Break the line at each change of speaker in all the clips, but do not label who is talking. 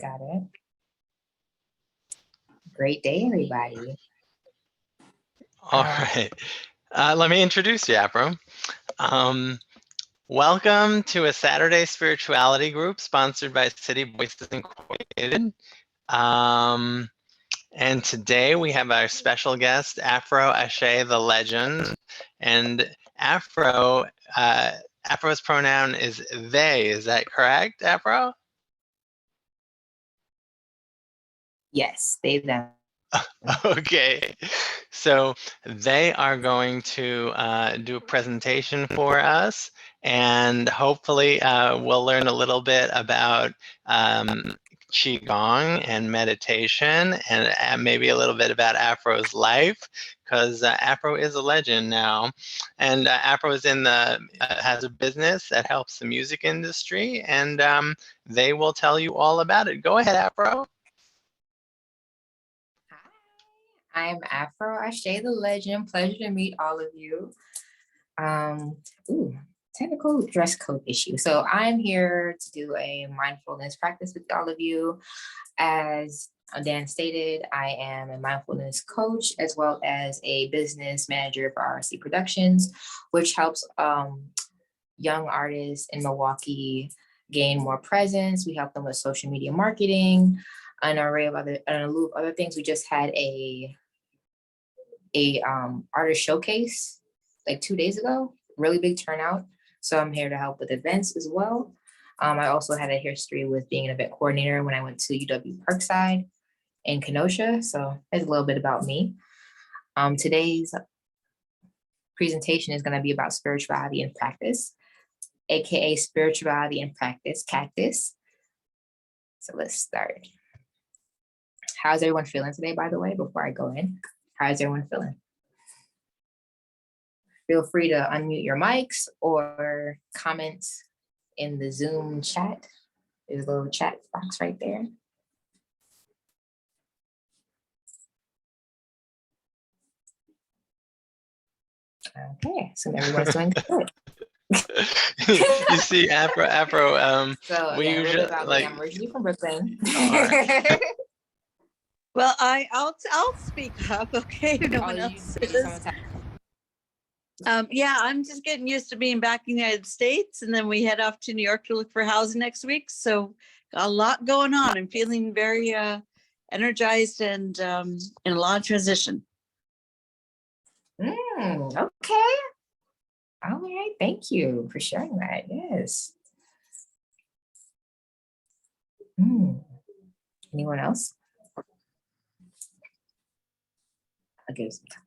Got it. Great day, everybody.
All right. Let me introduce you, Aphrx. Welcome to a Saturday spirituality group sponsored by City Voices Incorporated. And today we have our special guest, Aphrx Ashé The Legend. And Aphrx's pronoun is they. Is that correct, Aphrx?
Yes, they, them.
Okay, so they are going to do a presentation for us, and hopefully we'll learn a little bit about Qigong and meditation, and maybe a little bit about Aphrx's life, because Aphrx is a legend now, and Aphrx is has a business that helps the music industry, and they will tell you all about it. Go ahead, Aphrx.
I'm Aphrx Ashé The Legend. Pleasure to meet all of you. Technical dress code issue. So I'm here to do a mindfulness practice with all of you. As Dan stated, I am a mindfulness coach as well as a business manager for RC Productions, which helps young artists in Milwaukee gain more presence. We help them with social media marketing, an array of other things. We just had a artist showcase like 2 days ago, really big turnout. So I'm here to help with events as well. I also had a history with being an event coordinator when I went to UW Parkside in Kenosha. So that's a little bit about me. Today's presentation is going to be about spirituality and practice, AKA spirituality and practice, cactus. So let's start. How's everyone feeling today, by the way, before I go in? How's everyone feeling? Feel free to unmute your mics or comment in the Zoom chat. There's a little chat box right there. Okay, so everyone's doing good.
You see, Aphrx,
so
we
yeah,
usually
about
like.
me. I'm originally from Brooklyn.
Right.
Well, I'll speak up, okay? No one else is. Yeah, I'm just getting used to being back in the United States, and then we head off to New York to look for housing next week. So got a lot going on. I'm feeling very energized and in a lot of transition.
Okay. All right. Thank you for sharing that. Yes. Anyone else? I'll give some time.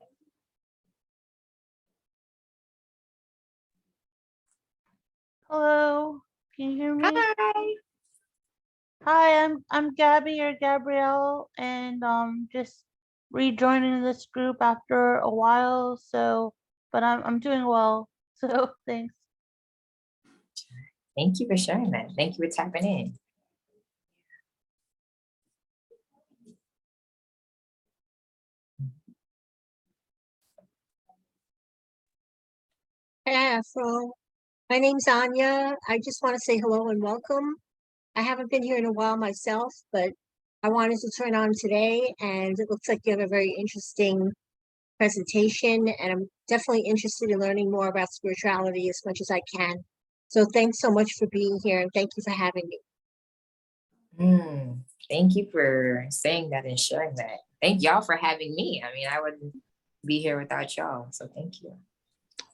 Hello, can you hear me?
Hi.
Hi, I'm Gabby or Gabrielle, and just rejoining this group after a while. So, but I'm doing well. So thanks.
Thank you for sharing that. Thank you for tapping in.
Hey, my name's Anya. I just want to say hello and welcome. I haven't been here in a while myself, but I wanted to turn on today, and it looks like you have a very interesting presentation, and I'm definitely interested in learning more about spirituality as much as I can. So thanks so much for being here, and thank you for having
me. Thank you for saying that and sharing that. Thank y'all for having me. I mean, I wouldn't be here without y'all, so thank you.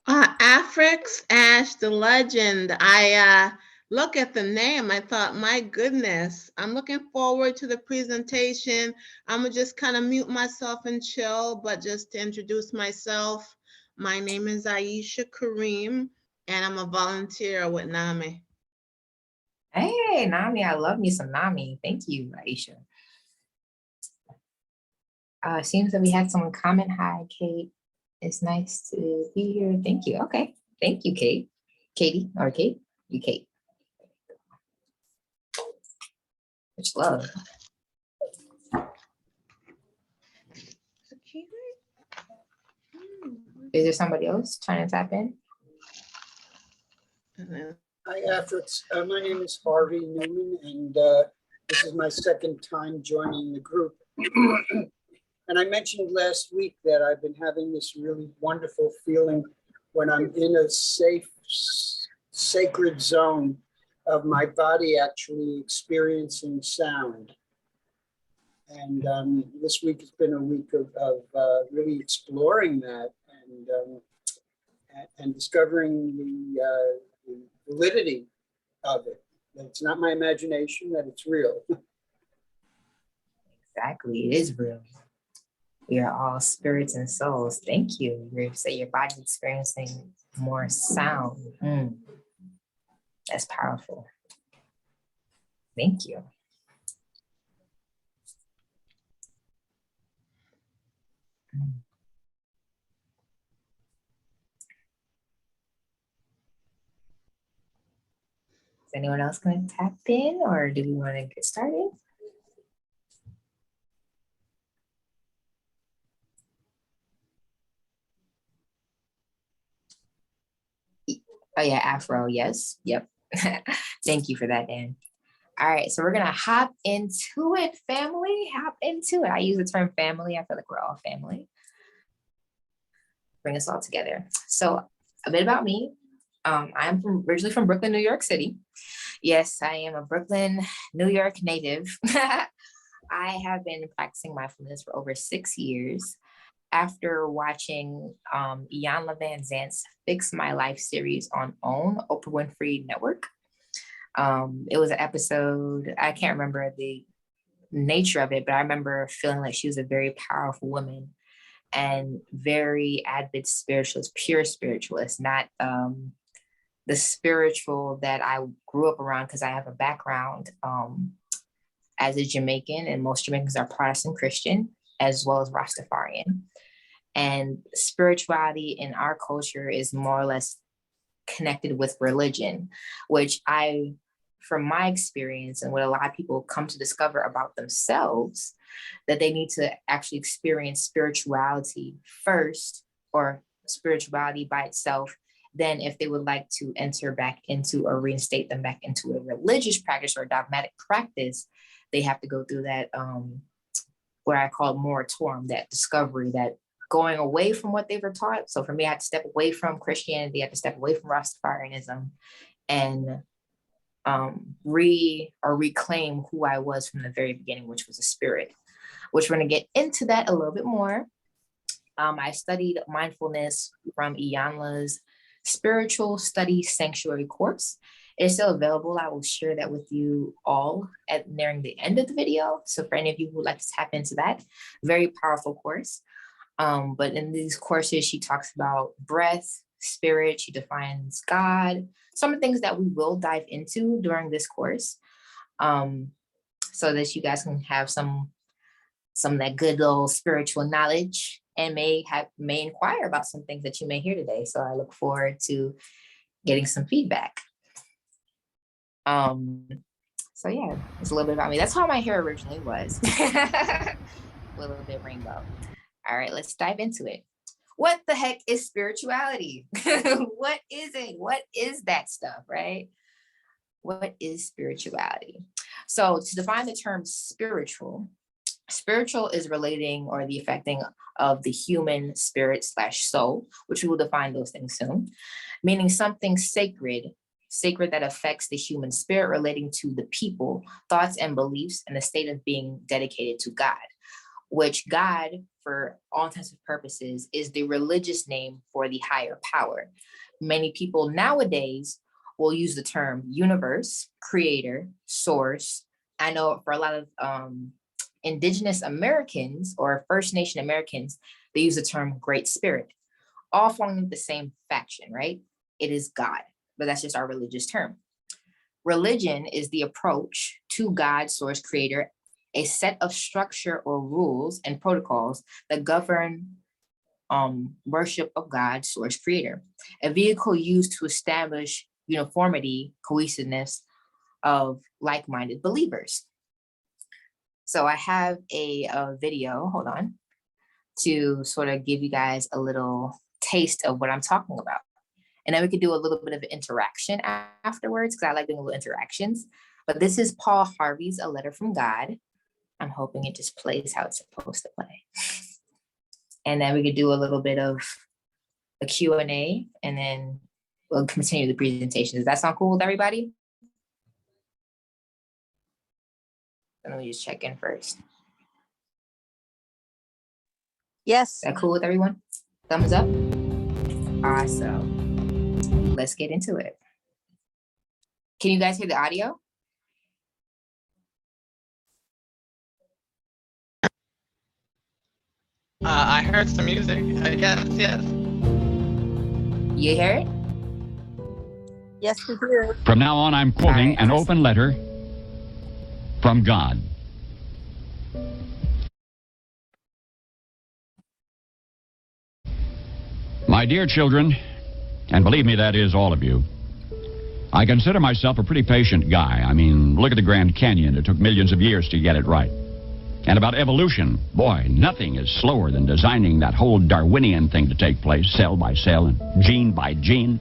Aphrx Ashé The Legend. I look at the name, I thought, my goodness, I'm looking forward to the presentation. I'm gonna just kind of mute myself and chill, but just to introduce myself, my name is Aisha Kareem, and I'm a volunteer with NAMI.
Hey, NAMI, I love me some NAMI. Thank you, Aisha. Seems that we had someone comment. Hi, Kate. It's nice to be here. Thank you. Okay. Thank you, Kate. Katie or Kate? You, Kate. Much love. Is there somebody else trying to tap in?
Hi, Aphrx. My name is Harvey Newman, and This is my second time joining the group. And I mentioned last week that I've been having this really wonderful feeling when I'm in a safe, sacred zone of my body actually experiencing sound. And this week has been a week of really exploring that and discovering the validity of it. That it's not my imagination, that it's real.
Exactly, it is real. We are all spirits and souls. Thank you. You say your body's experiencing more sound. That's powerful. Thank you. Is anyone else going to tap in, or do we want to get started? Oh yeah, Afro, yes, yep. Thank you for that, Dan. All right, so we're gonna hop into it, family. Hop into it. I use the term family. I feel like we're all family. Bring us all together. So a bit about me. I'm originally from Brooklyn, New York City. Yes, I am a Brooklyn, New York native. I have been practicing mindfulness for over 6 years. After watching Iyanla Vanzant's Fix My Life series on OWN, Oprah Winfrey Network. It was an episode, I can't remember the nature of it, but I remember feeling like she was a very powerful woman and very avid spiritualist, pure spiritualist, not the spiritual that I grew up around, because I have a background as a Jamaican, and most Jamaicans are Protestant Christian, as well as Rastafarian. And spirituality in our culture is more or less connected with religion, which from my experience and what a lot of people come to discover about themselves, that they need to actually experience spirituality first, or spirituality by itself. Then if they would like to enter back into or reinstate them back into a religious practice or a dogmatic practice, they have to go through that, what I call moratorium, that discovery, that going away from what they were taught. So for me, I had to step away from Christianity, I had to step away from Rastafarianism and reclaim who I was from the very beginning, which was a spirit, which we're gonna get into that a little bit more. I studied mindfulness from Iyanla's Spiritual Study Sanctuary course. It's still available. I will share that with you all nearing the end of the video. So for any of you who would like to tap into that, very powerful course. But in these courses, she talks about breath, spirit, she defines God, some of the things that we will dive into during this course, so that you guys can have some of that good old spiritual knowledge and may inquire about some things that you may hear today. So I look forward to getting some feedback. So yeah, it's a little bit about me. That's how my hair originally was. A little bit rainbow. All right, let's dive into it. What the heck is spirituality? What is it? What is that stuff, right? What is spirituality? So to define the term spiritual is relating or the affecting of the human spirit / soul, which we will define those things soon, meaning something sacred that affects the human spirit, relating to the people, thoughts and beliefs, and the state of being dedicated to God, which God, for all intents and purposes, is the religious name for the higher power. Many people nowadays will use the term universe, creator, source. I know for a lot of Indigenous Americans or First Nation Americans, they use the term Great Spirit, all falling into the same faction, right? It is God, but that's just our religious term. Religion is the approach to God, source, creator, a set of structure or rules and protocols that govern worship of God, source, creator, a vehicle used to establish uniformity, cohesiveness of like-minded believers. So I have a video, hold on, to sort of give you guys a little taste of what I'm talking about. And then we could do a little bit of interaction afterwards, because I like doing little interactions. But this is Paul Harvey's A Letter from God. I'm hoping it just plays how it's supposed to play. And then we could do a little bit of a Q&A, and then we'll continue the presentation. Does that sound cool with everybody? Let me just check in first.
Yes.
Is that cool with everyone? Thumbs up? Awesome. Let's get into it. Can you guys hear the audio?
I heard some music. Yes, yes.
You hear it?
Yes, we do.
From now on, I'm quoting an open letter from God. My dear children, and believe me, that is all of you, I consider myself a pretty patient guy. I mean, look at the Grand Canyon. It took millions of years to get it right. And about evolution, boy, nothing is slower than designing that whole Darwinian thing to take place, cell by cell and gene by gene.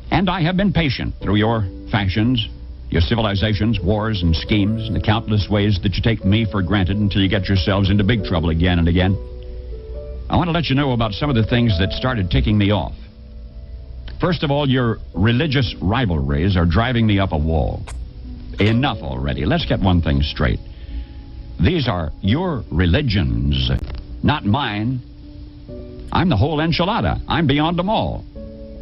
And I have been patient through your fashions, your civilizations, wars and schemes, and the countless ways that you take me for granted until you get yourselves into big trouble again and again. I want to let you know about some of the things that started ticking me off. First of all, your religious rivalries are driving me up a wall. Enough already. Let's get one thing straight. These are your religions, not mine. I'm the whole enchilada. I'm beyond them all.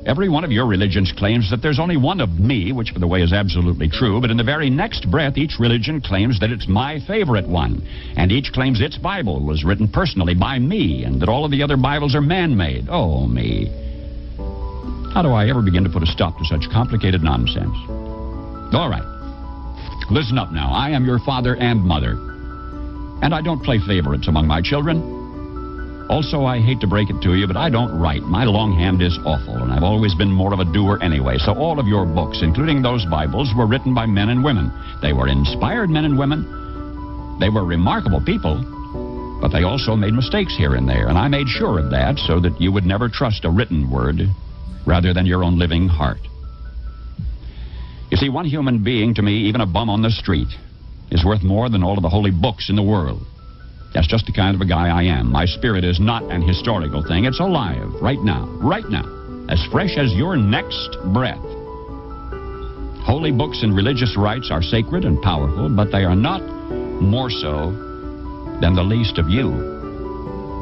Every one of your religions claims that there's only one of me, which, by the way, is absolutely true, but in the very next breath, each religion claims that it's my favorite one, and each claims its Bible was written personally by me, and that all of the other Bibles are man-made. Oh, me. How do I ever begin to put a stop to such complicated nonsense? All right. Listen up now. I am your father and mother, and I don't play favorites among my children. Also, I hate to break it to you, but I don't write. My longhand is awful, and I've always been more of a doer anyway. So all of your books, including those Bibles, were written by men and women. They were inspired men and women. They were remarkable people, but they also made mistakes here and there, and I made sure of that so that you would never trust a written word rather than your own living heart. You see, one human being to me, even a bum on the street, is worth more than all of the holy books in the world. That's just the kind of a guy I am. My spirit is not an historical thing. It's alive right now, as fresh as your next breath. Holy books and religious rites are sacred and powerful, but they are not more so than the least of you.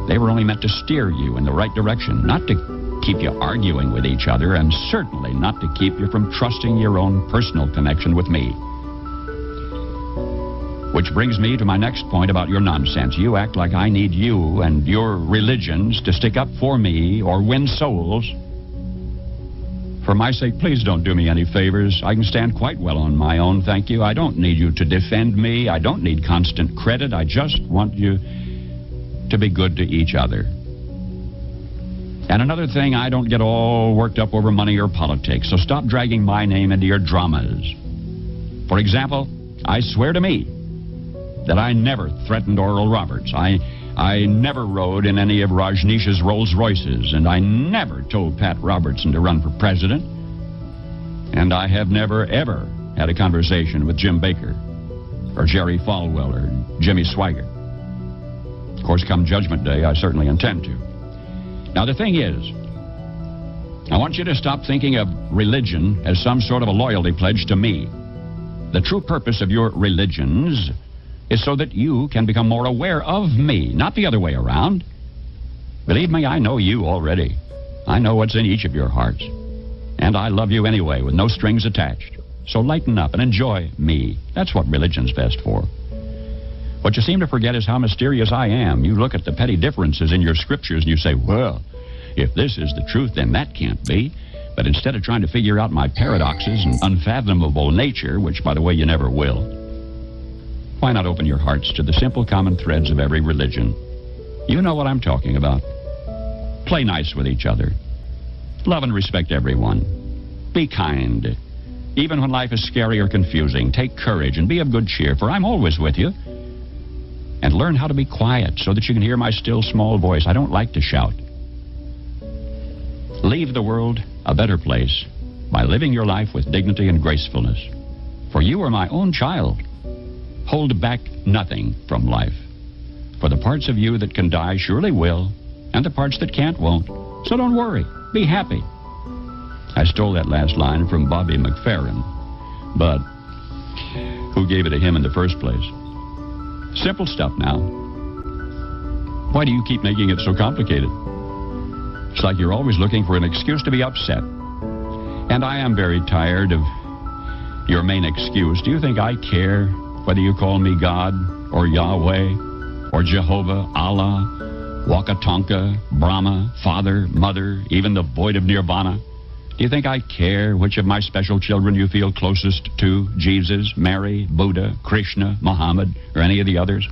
They were only meant to steer you in the right direction, not to keep you arguing with each other, and certainly not to keep you from trusting your own personal connection with me. Which brings me to my next point about your nonsense. You act like I need you and your religions to stick up for me or win souls. For my sake, please don't do me any favors. I can stand quite well on my own, thank you. I don't need you to defend me. I don't need constant credit. I just want you to be good to each other. And another thing, I don't get all worked up over money or politics, so stop dragging my name into your dramas. For example, I swear to me that I never threatened Oral Roberts. I never rode in any of Rajneesh's Rolls Royces, and I never told Pat Robertson to run for president. And I have never, ever had a conversation with Jim Baker or Jerry Falwell or Jimmy Swaggart. Of course, come Judgment Day, I certainly intend to. Now, the thing is, I want you to stop thinking of religion as some sort of a loyalty pledge to me. The true purpose of your religions is so that you can become more aware of me, not the other way around. Believe me, I know you already. I know what's in each of your hearts. And I love you anyway, with no strings attached. So lighten up and enjoy me. That's what religion's best for. What you seem to forget is how mysterious I am. You look at the petty differences in your scriptures and you say, well, if this is the truth, then that can't be. But instead of trying to figure out my paradoxes and unfathomable nature, which, by the way, you never will, why not open your hearts to the simple common threads of every religion? You know what I'm talking about. Play nice with each other. Love and respect everyone. Be kind. Even when life is scary or confusing, take courage and be of good cheer, for I'm always with you. And learn how to be quiet so that you can hear my still small voice. I don't like to shout. Leave the world a better place by living your life with dignity and gracefulness. For you are my own child. Hold back nothing from life. For the parts of you that can die surely will, and the parts that can't won't. So don't worry. Be happy. I stole that last line from Bobby McFerrin, but who gave it to him in the first place? Simple stuff now. Why do you keep making it so complicated? It's like you're always looking for an excuse to be upset. And I am very tired of your main excuse. Do you think I care whether you call me God or Yahweh or Jehovah, Allah, Waka Tonka, Brahma, Father, Mother, even the void of Nirvana? Do you think I care which of my special children you feel closest to? Jesus, Mary, Buddha, Krishna, Muhammad, or any of the others?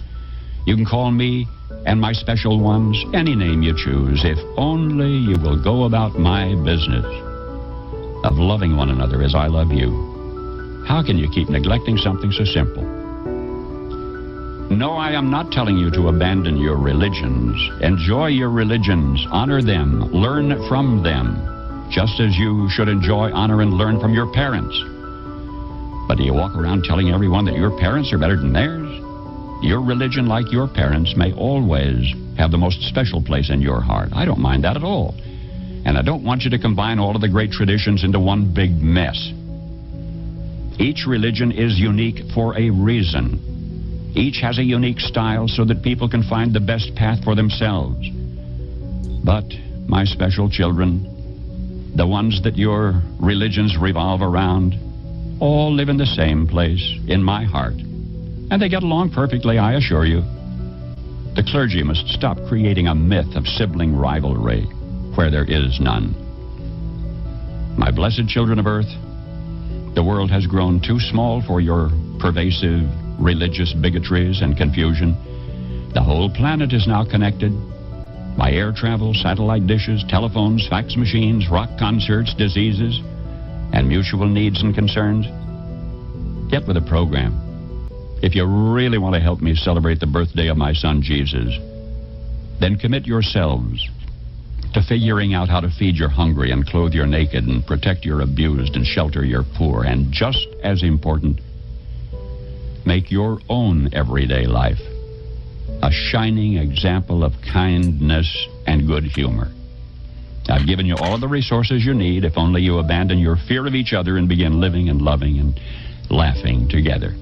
You can call me and my special ones any name you choose, if only you will go about my business of loving one another as I love you. How can you keep neglecting something so simple? No, I am not telling you to abandon your religions. Enjoy your religions, honor them, learn from them, just as you should enjoy, honor, and learn from your parents. But do you walk around telling everyone that your parents are better than theirs? Your religion, like your parents, may always have the most special place in your heart. I don't mind that at all. And I don't want you to combine all of the great traditions into one big mess. Each religion is unique for a reason. Each has a unique style so that people can find the best path for themselves. But, my special children, the ones that your religions revolve around, all live in the same place, in my heart. And they get along perfectly, I assure you. The clergy must stop creating a myth of sibling rivalry where there is none. My blessed children of earth, the world has grown too small for your pervasive religious bigotries and confusion. The whole planet is now connected by air travel, satellite dishes, telephones, fax machines, rock concerts, diseases, and mutual needs and concerns. Get with the program. If you really want to help me celebrate the birthday of my son Jesus, then commit yourselves to figuring out how to feed your hungry and clothe your naked and protect your abused and shelter your poor. And just as important, make your own everyday life a shining example of kindness and good humor. I've given you all the resources you need if only you abandon your fear of each other and begin living and loving and laughing together.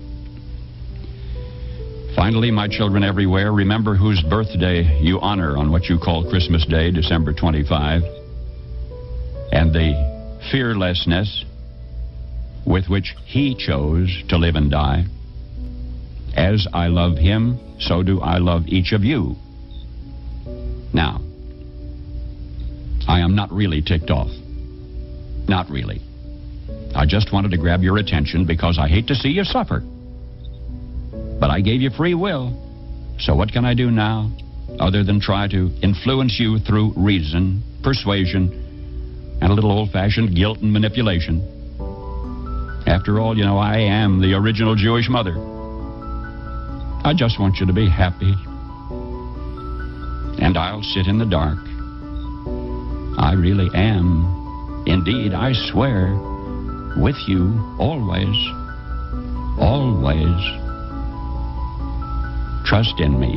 Finally, my children everywhere, remember whose birthday you honor on what you call Christmas Day, December 25, and the fearlessness with which he chose to live and die. As I love him, so do I love each of you. Now, I am not really ticked off. Not really. I just wanted to grab your attention because I hate to see you suffer. But I gave you free will, so what can I do now other than try to influence you through reason, persuasion, and a little old-fashioned guilt and manipulation? After all, you know, I am the original Jewish mother. I just want you to be happy. And I'll sit in the dark. I really am, indeed, I swear, with you always, always. Trust in me.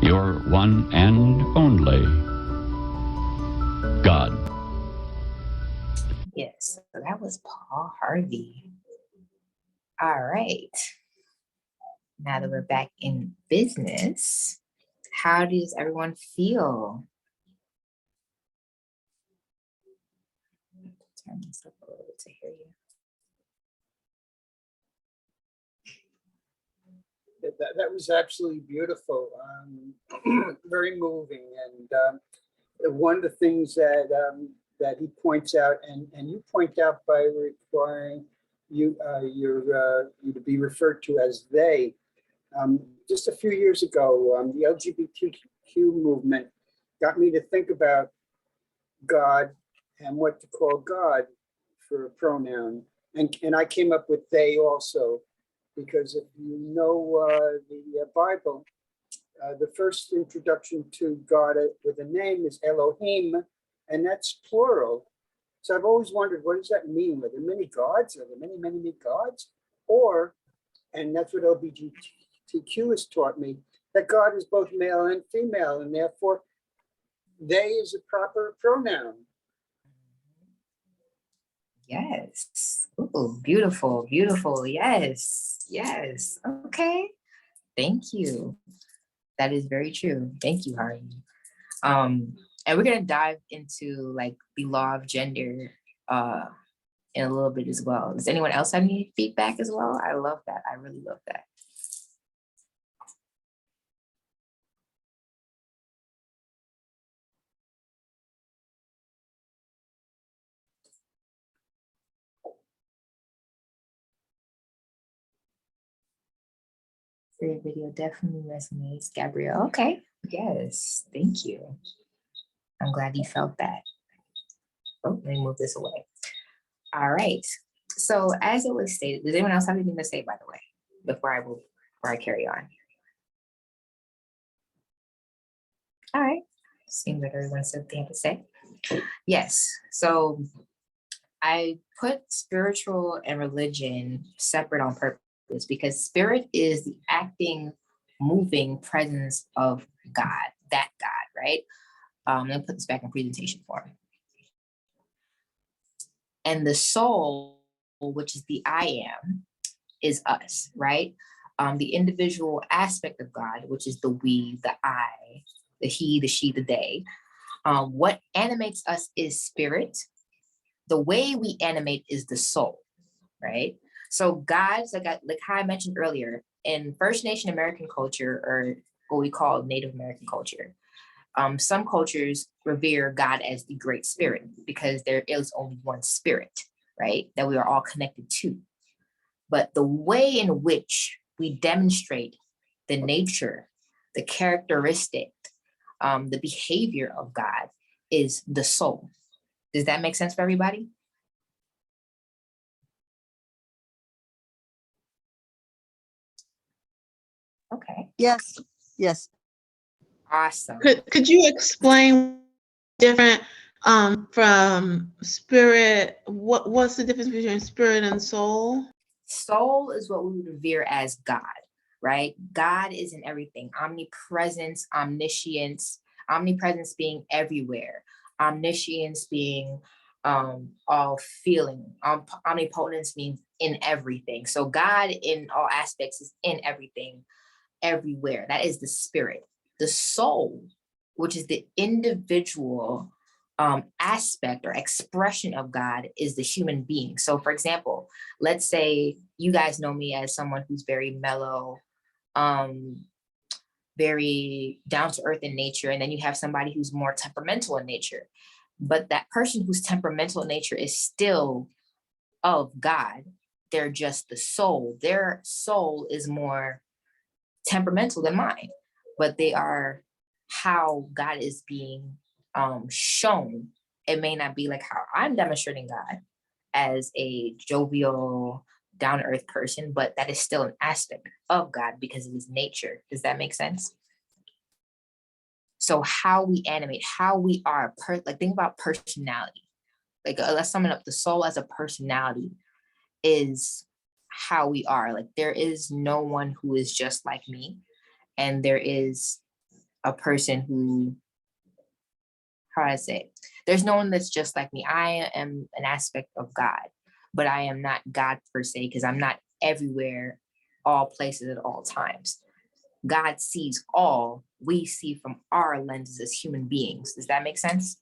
Your one and only God.
Yes, so that was Paul Harvey. All right. Now that we're back in business, how does everyone feel? Turn this up a little bit to hear you.
That was absolutely beautiful, very moving, and one of the things that he points out, and you point out by requiring you to be referred to as they. Just a few years ago, the LGBTQ movement got me to think about God and what to call God for a pronoun, and I came up with they also. Because if you know the Bible, the first introduction to God with a name is Elohim, and that's plural. So I've always wondered, what does that mean? Are there many gods? Are there many, many, many gods? Or, and that's what LGBTQ has taught me, that God is both male and female, and therefore they is a proper pronoun.
Yes. Ooh, beautiful, beautiful. Yes, yes. Okay. Thank you. That is very true. Thank you, Harvey. And we're gonna dive into like the law of gender in a little bit as well. Does anyone else have any feedback as well? I love that. I really love that. The video definitely resonates, Gabrielle. Okay. Yes. Thank you. I'm glad you felt that. Oh, let me move this away. All right. So as it was stated, does anyone else have anything to say, by the way, before I carry on? All right. Seems like everyone said they have to say. Yes. So I put spiritual and religion separate on purpose because spirit is the acting, moving presence of God, that God, right? Let me put this back in presentation form. And the soul, which is the I am, is us, right? The individual aspect of God, which is the we, the I, the he, the she, the they. What animates us is spirit. The way we animate is the soul, right? So God's, like how I mentioned earlier, in First Nation American culture, or what we call Native American culture, some cultures revere God as the Great Spirit because there is only one spirit, right? That we are all connected to. But the way in which we demonstrate the nature, the characteristic, the behavior of God is the soul. Does that make sense for everybody? Okay,
Yes, yes.
awesome.
Could you explain different from spirit? What's the difference between spirit and soul?
Soul is what we would revere as God, right? God is in everything. Omnipresence, omniscience, omnipresence being everywhere. Omniscience being all feeling. Omnipotence means in everything. So God in all aspects is in everything, everywhere. That is the spirit. The soul, which is the individual aspect or expression of God, is the human being. So for example, let's say you guys know me as someone who's very mellow, very down to earth in nature, and then you have somebody who's more temperamental in nature. But that person who's temperamental in nature is still of God. They're just the soul. Their soul is more temperamental than mine, but they are how God is being shown. It may not be like how I'm demonstrating God as a jovial, down to earth person, but that is still an aspect of God because of his nature. Does that make sense? So how we animate, how we are, like think about personality. Like let's sum it up. The soul as a personality is how we are. Like there is no one who is just like me. And there is a person who, how do I say, there's no one that's just like me. I am an aspect of God, but I am not God per se, because I'm not everywhere, all places at all times. God sees all, we see from our lenses as human beings. Does that make sense?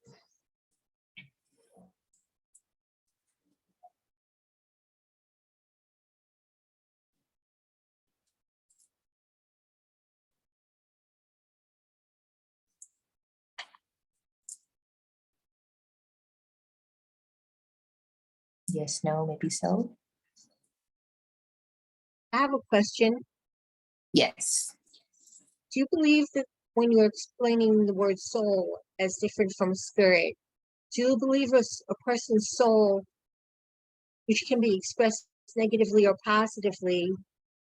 Yes, no, maybe so.
I have a question.
Yes.
Do you believe that when you're explaining the word soul as different from spirit, do you believe a person's soul, which can be expressed negatively or positively,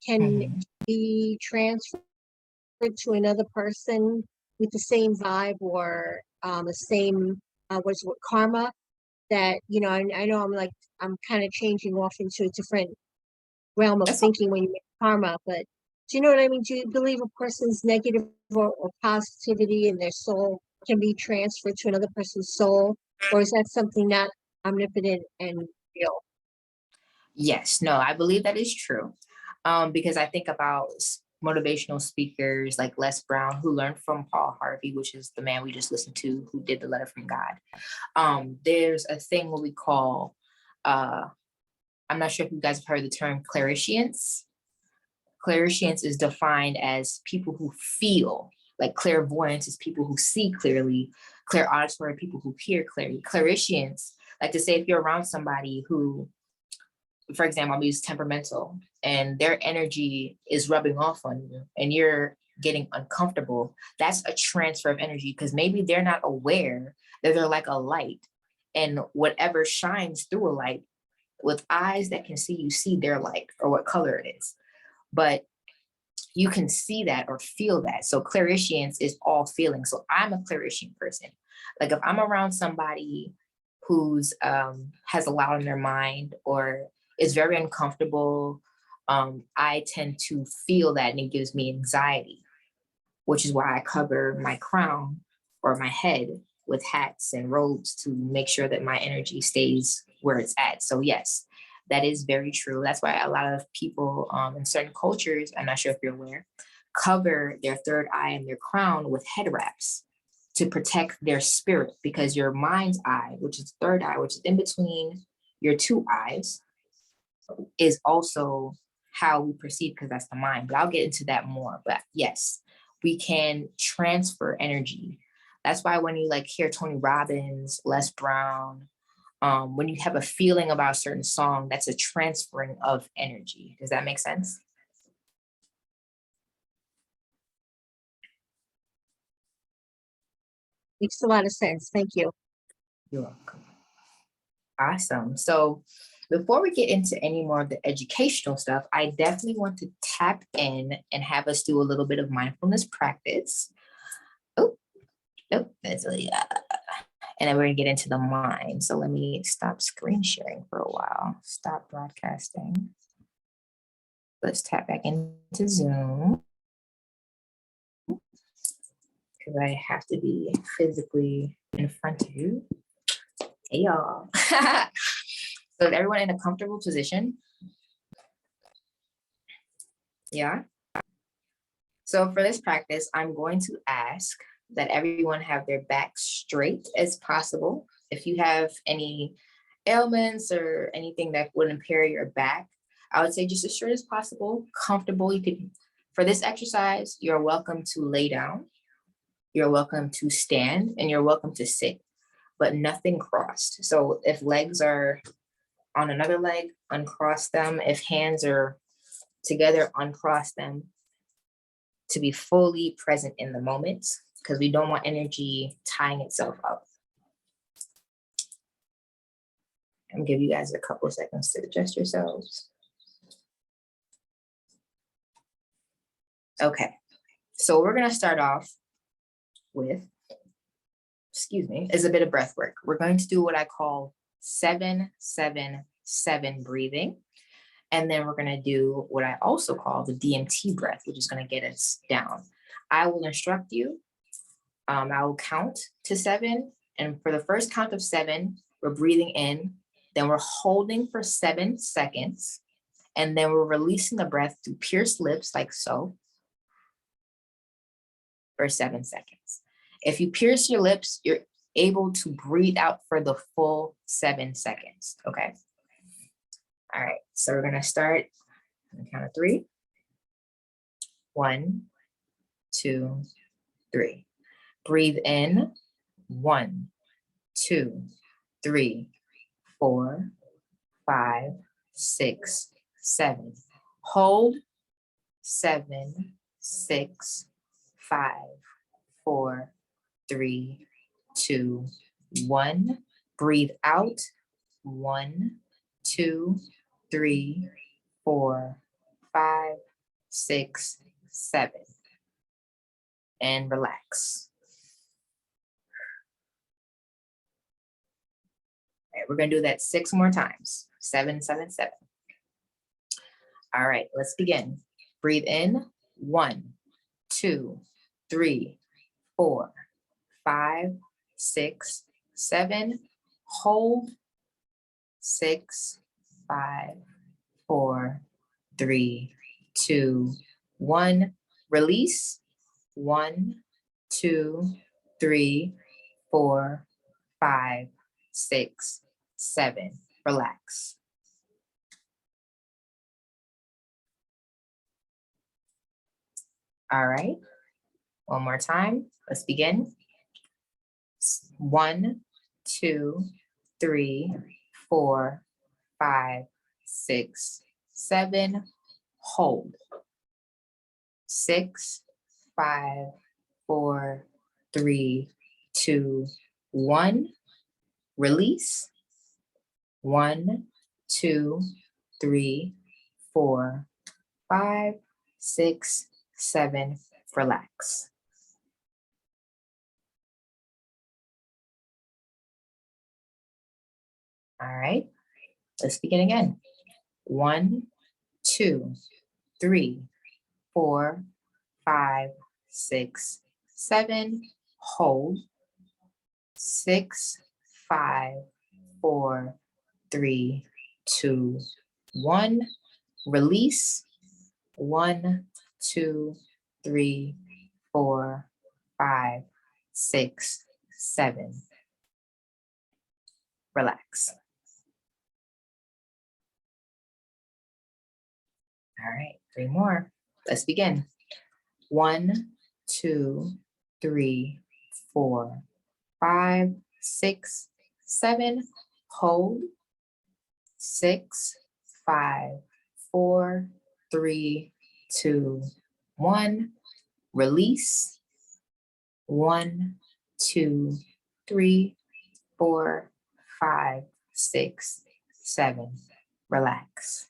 can be transferred to another person with the same vibe or the same what's what karma that, I know I'm kind of changing off into a different realm of
That's
thinking when you make karma, but do you know what I mean? Do you believe a person's negative or positivity in their soul can be transferred to another person's soul? Or is that something not omnipotent and real?
Yes, no, I believe that is true. Because I think about motivational speakers like Les Brown, who learned from Paul Harvey, which is the man we just listened to, who did the letter from God. There's a thing what we call, I'm not sure if you guys have heard the term clairvoyance. Clairvoyance is defined as people who feel, like clairvoyance is people who see clearly, clairauditory people who hear clearly. Clairvoyance, like to say if you're around somebody who, for example, I'm use temperamental and their energy is rubbing off on you and you're getting uncomfortable, that's a transfer of energy because maybe they're not aware that they're like a light, and whatever shines through a light, with eyes that can see, you see their light or what color it is. But you can see that or feel that. So clairvoyance is all feeling. So I'm a clairvoyant person. Like if I'm around somebody who's has a lot on their mind or is very uncomfortable, I tend to feel that and it gives me anxiety, which is why I cover my crown or my head with hats and robes to make sure that my energy stays where it's at. So yes, that is very true. That's why a lot of people in certain cultures, I'm not sure if you're aware, cover their third eye and their crown with head wraps to protect their spirit, because your mind's eye, which is third eye, which is in between your two eyes, is also how we perceive, because that's the mind. But I'll get into that more. But yes, we can transfer energy. That's why when you like hear Tony Robbins, Les Brown, when you have a feeling about a certain song, that's a transferring of energy. Does that make sense?
Makes a lot of sense. Thank you.
You're welcome. Awesome. So before we get into any more of the educational stuff, I definitely want to tap in and have us do a little bit of mindfulness practice. Oh, nope, that's and then we're gonna get into the mind. So let me stop screen sharing for a while. Stop broadcasting. Let's tap back into Zoom, because I have to be physically in front of you. Hey y'all. So is everyone in a comfortable position? Yeah. So for this practice, I'm going to ask that everyone have their back straight as possible. If you have any ailments or anything that would impair your back, I would say just as straight as possible, comfortable. You could, for this exercise, you're welcome to lay down, you're welcome to stand, and you're welcome to sit, but nothing crossed. So if legs are on another leg, uncross them. If hands are together, uncross them, to be fully present in the moment, because we don't want energy tying itself up. I'm gonna give you guys a couple of seconds to adjust yourselves. Okay, so we're gonna start off with, is a bit of breath work. We're going to do what I call 7-7-7 breathing. And then we're gonna do what I also call the DMT breath, which is gonna get us down. I will instruct you. I will count to 7. And for the first count of 7, we're breathing in, then we're holding for 7 seconds. And then we're releasing the breath through pierced lips like so for 7 seconds. If you pierce your lips, you're able to breathe out for the full 7 seconds, okay? All right, so we're gonna start on the count of 3. 1, 2, 3. Breathe in. 1, 2, 3, 4, 5, 6, 7. Hold. 7, 6, 5, 4, 3, 2, 1. Breathe out. 1, 2, 3, 4, 5, 6, 7. And relax. right, we're gonna do that 6 more times. 7, 7, 7. All right, let's begin. Breathe in. 1, 2, 3, 4, 5, 6, 7. Hold. 6, 5, 4, 3, 2, 1. Release. 1, 2, 3, 4, 5, 6, 7. Relax. All right. One more time. Let's begin. 1, 2, 3, 4, 5, 6, 7. Hold. 6, 5, 4, 3, 2, 1. Release. 1, 2, 3, 4, 5, 6, 7. Relax. All right, let's begin again. 1, 2, 3, 4, 5, 6, 7. Hold. 6, 5, 4, 3, 2, 1. Release. 1, 2, 3, 4, 5, 6, 7. Relax. All right, 3 more. Let's begin. 1, 2, 3, 4, 5, 6, 7. Hold. 6, 5, 4, 3, 2, 1. Release. 1, 2, 3, 4, 5, 6, 7. Relax.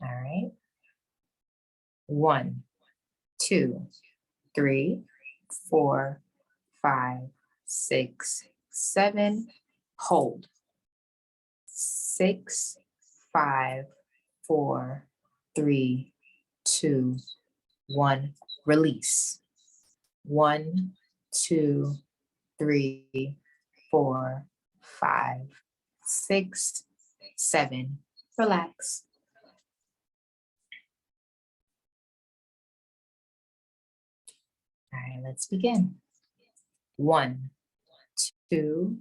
All right. 1, 2, 3, 4, 5, 6, 7. Hold. 6, 5, 4, 3, 2, 1. Release. 1, 2, 3, 4, 5, 6, 7. Relax. All right, let's begin. 1, 2,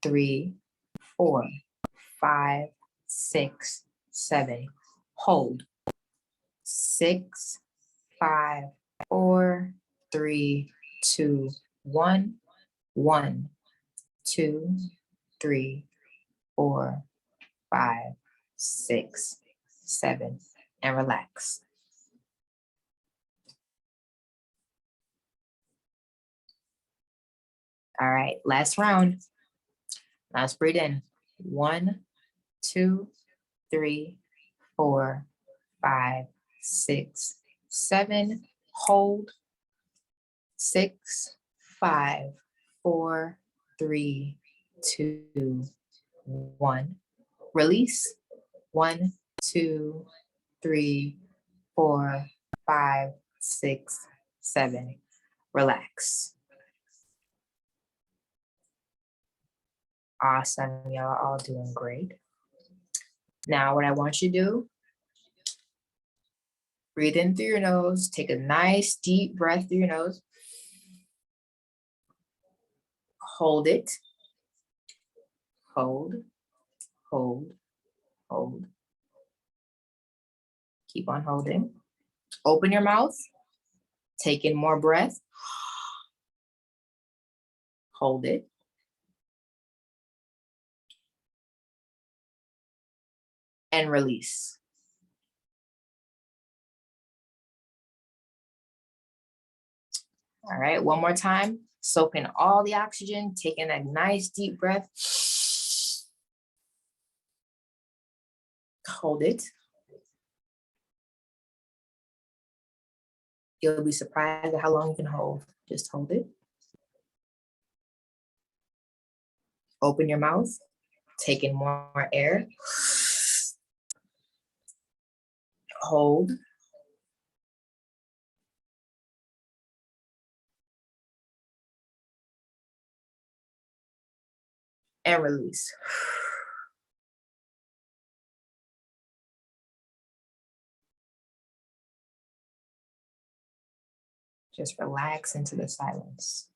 3, 4, 5, 6, 7. Hold. 6, 5, 4, 3, 2, 1. 1, 2, 3, 4, 5, 6, 7. And relax. All right, last round. Now let's breathe in. 1, 2, 3, 4, 5, 6, 7. Hold. 6, 5, 4, 3, 2, 1. Release. 1, 2, 3, 4, 5, 6, 7. Relax. Awesome, y'all all doing great. Now what I want you to do, breathe in through your nose, take a nice deep breath through your nose. Hold it. Hold, hold, hold. Keep on holding. Open your mouth. Take in more breath. Hold it. And release. All right, one more time. Soak in all the oxygen. Take in a nice deep breath. Hold it. You'll be surprised at how long you can hold. Just hold it. Open your mouth, take in more air. Hold. And release. Just relax into the silence.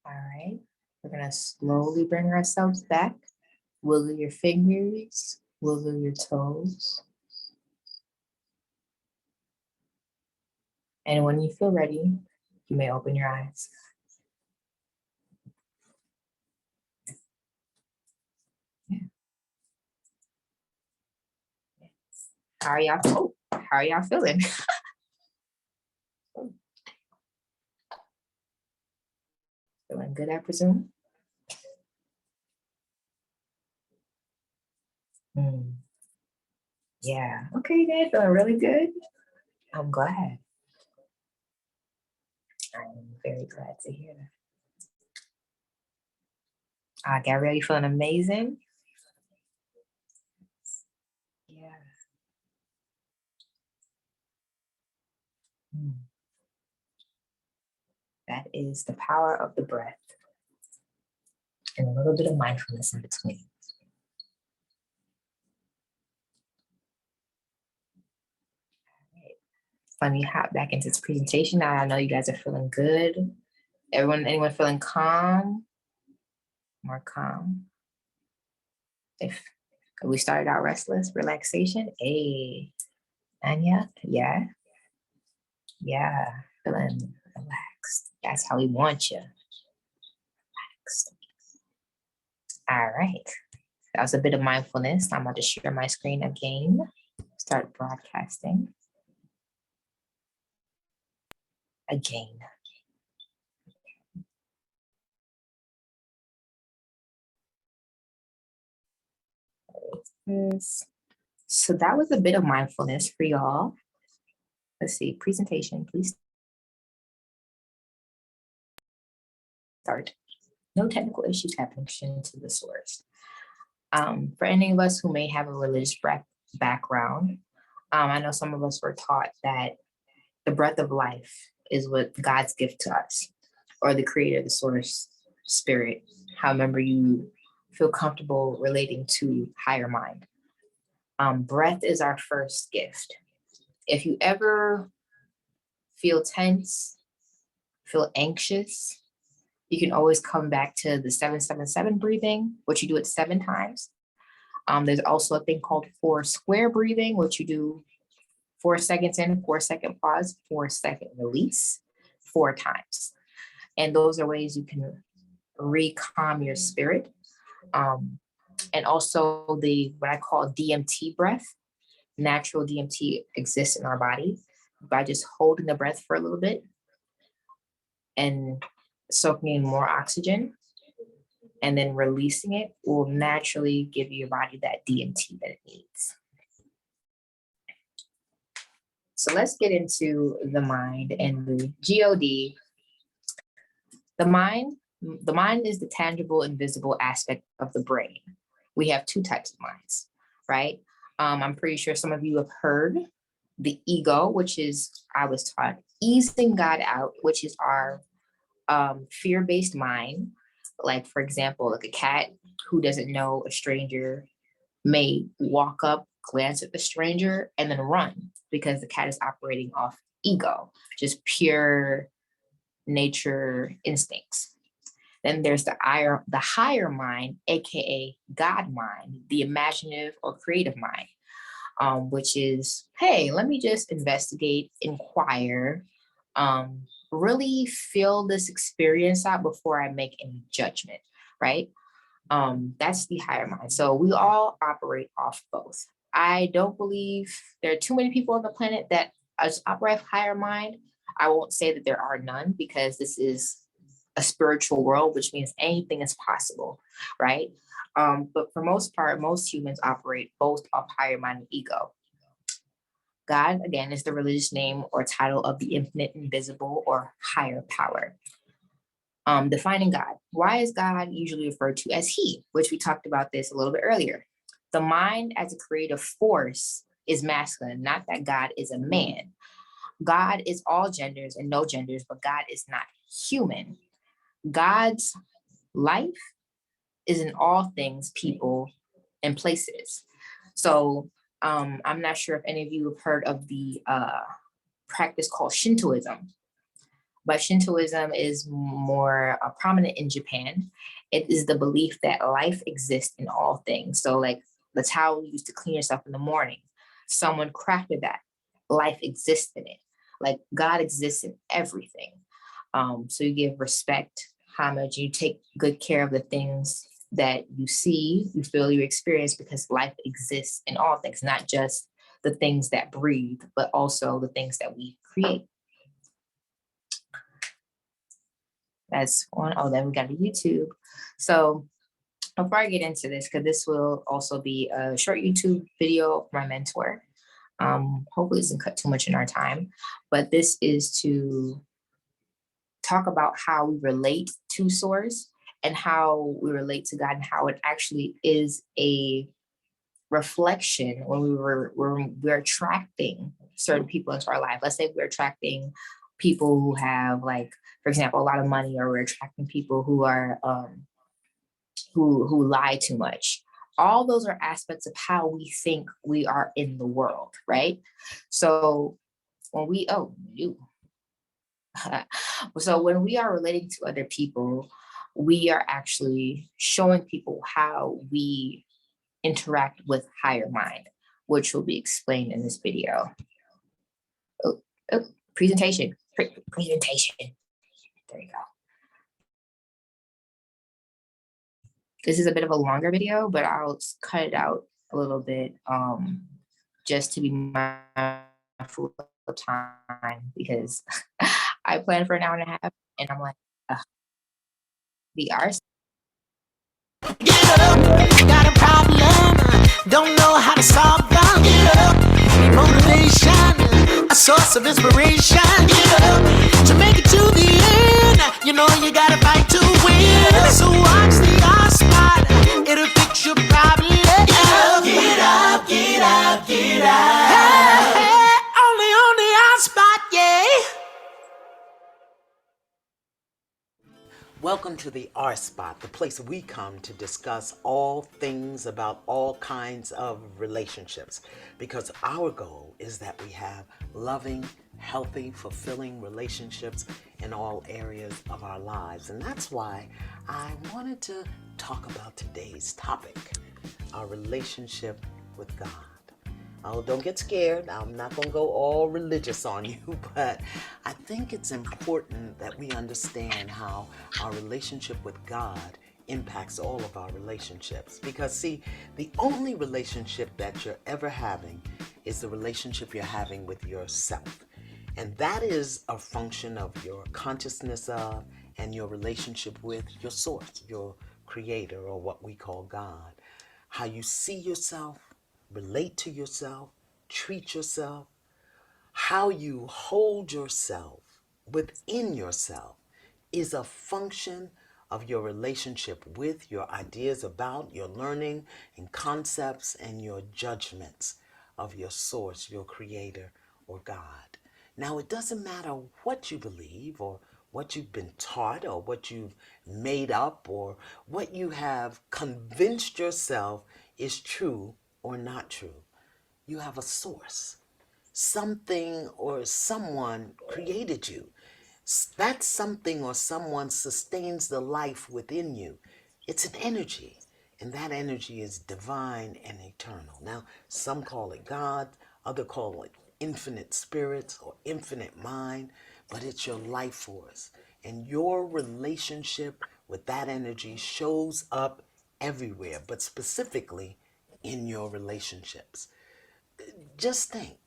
All right, we're gonna slowly bring ourselves back. Wiggle your fingers, wiggle your toes. And when you feel ready, you may open your eyes. Yeah. How are y'all? Oh, how are y'all feeling? Feeling good, I presume? Yeah, okay, good, feeling really good. I'm glad. I'm very glad to hear that. Gabrielle, you feeling amazing? Yeah. That is the power of the breath and a little bit of mindfulness in between. Let me hop back into this presentation. Now I know you guys are feeling good. Anyone feeling calm? More calm. If we started out restless, relaxation. Hey, Anya, yeah. Yeah, feeling relaxed. That's how we want you. Relaxed. All right. That was a bit of mindfulness. I'm about to share my screen again. Start broadcasting. Again. So that was a bit of mindfulness for y'all. Let's see, presentation, please start. No technical issues happening to the source. For any of us who may have a religious background, I know some of us were taught that the breath of life is what God's gift to us, or the creator, the source, spirit, however you feel comfortable relating to higher mind. Breath is our first gift. If you ever feel tense, feel anxious, you can always come back to the 777 breathing, which you do it 7 times. There's also a thing called 4 square breathing, which you do 4 seconds in, 4 second pause, 4 second release. 4 times. And those are ways you can re-calm your spirit. And also the, what I call DMT breath. Natural DMT exists in our body by just holding the breath for a little bit and soaking in more oxygen and then releasing it will naturally give your body that DMT that it needs. So let's get into the mind and the GOD. The mind is the tangible, invisible aspect of the brain. We have 2 types of minds, right? I'm pretty sure some of you have heard the ego, which is, I was taught, easing God out, which is our fear-based mind. Like, for example, like a cat who doesn't know a stranger may walk up, glance at the stranger, and then run because the cat is operating off ego, just pure nature instincts. Then there's the higher mind, aka God mind, the imaginative or creative mind, which is, hey, let me just investigate, inquire, really feel this experience out before I make any judgment, right? That's the higher mind. So we all operate off both. I don't believe there are too many people on the planet that operate higher mind. I won't say that there are none because this is a spiritual world, which means anything is possible, right? But for most part, most humans operate both off higher mind and ego. God, again, is the religious name or title of the infinite, invisible, or higher power. Defining God. Why is God usually referred to as He, which we talked about this a little bit earlier? The mind as a creative force is masculine, not that God is a man. God is all genders and no genders, but God is not human. God's life is in all things, people, and places. So I'm not sure if any of you have heard of the practice called Shintoism, but Shintoism is more prominent in Japan. It is the belief that life exists in all things. So like the towel you use to clean yourself in the morning, someone crafted that. Life exists in it. Like God exists in everything. So you give respect, homage, you take good care of the things that you see, you feel, you experience, because life exists in all things, not just the things that breathe, but also the things that we create. That's one. Oh, then we got a YouTube. So before I get into this, because this will also be a short YouTube video for my mentor. Hopefully it doesn't cut too much in our time, but this is to talk about how we relate to Source and how we relate to God and how it actually is a reflection when we're attracting certain people into our life. Let's say we're attracting people who have, like, for example, a lot of money, or we're attracting people who are who lie too much. All those are aspects of how we think we are in the world, right? So when we so when we are relating to other people, we are actually showing people how we interact with higher mind, which will be explained in this video. Presentation. There you go. This is a bit of a longer video, but I'll cut it out a little bit just to be mindful of time, because I planned for an hour and a half and I'm like, the arse.
Get up, got a problem, don't know how to solve them. Get up, motivation, a source of inspiration. Get up, to make it to the end, you know you gotta fight to win. So watch the R spot, it'll fix your problem. Get up, get up, get up, get up. Hey, hey, only on the R spot, yeah.
Welcome to the R Spot, the place we come to discuss all things about all kinds of relationships, because our goal is that we have loving, healthy, fulfilling relationships in all areas of our lives. And that's why I wanted to talk about today's topic, our relationship with God. Oh, don't get scared. I'm not going to go all religious on you, but I think it's important that we understand how our relationship with God impacts all of our relationships. Because, see, the only relationship that you're ever having is the relationship you're having with yourself. And that is a function of your consciousness of and your relationship with your source, your creator, or what we call God. How you see yourself, relate to yourself, treat yourself, how you hold yourself within yourself is a function of your relationship with, your ideas about, your learning and concepts, and your judgments of your source, your creator, or God. Now, it doesn't matter what you believe or what you've been taught or what you've made up or what you have convinced yourself is true or not true. You have a source. Something or someone created you. That something or someone sustains the life within you. It's an energy, and that energy is divine and eternal. Now, some call it God, others call it infinite spirits or infinite mind, but it's your life force. And your relationship with that energy shows up everywhere, but specifically in your relationships. Just think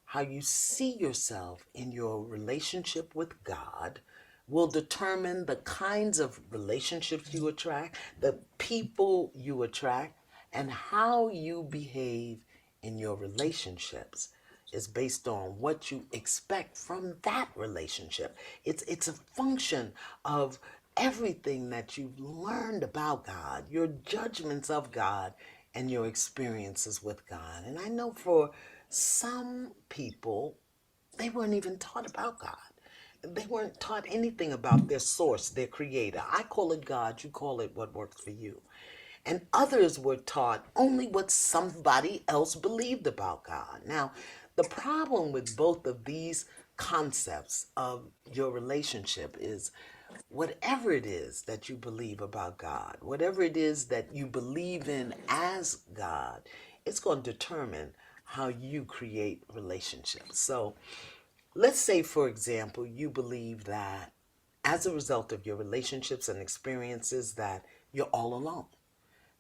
how you see yourself in your relationship with God will determine the kinds of relationships you attract, the people you attract, and how you behave in your relationships is based on what you expect from that relationship. It's a function of everything that you've learned about God, your judgments of God, and your experiences with God. And I know for some people, they weren't even taught about God. They weren't taught anything about their source, their creator. I call it God, you call it what works for you. And others were taught only what somebody else believed about God. Now, the problem with both of these concepts of your relationship is whatever it is that you believe about God, whatever it is that you believe in as God, it's going to determine how you create relationships. So let's say, for example, you believe that as a result of your relationships and experiences that you're all alone,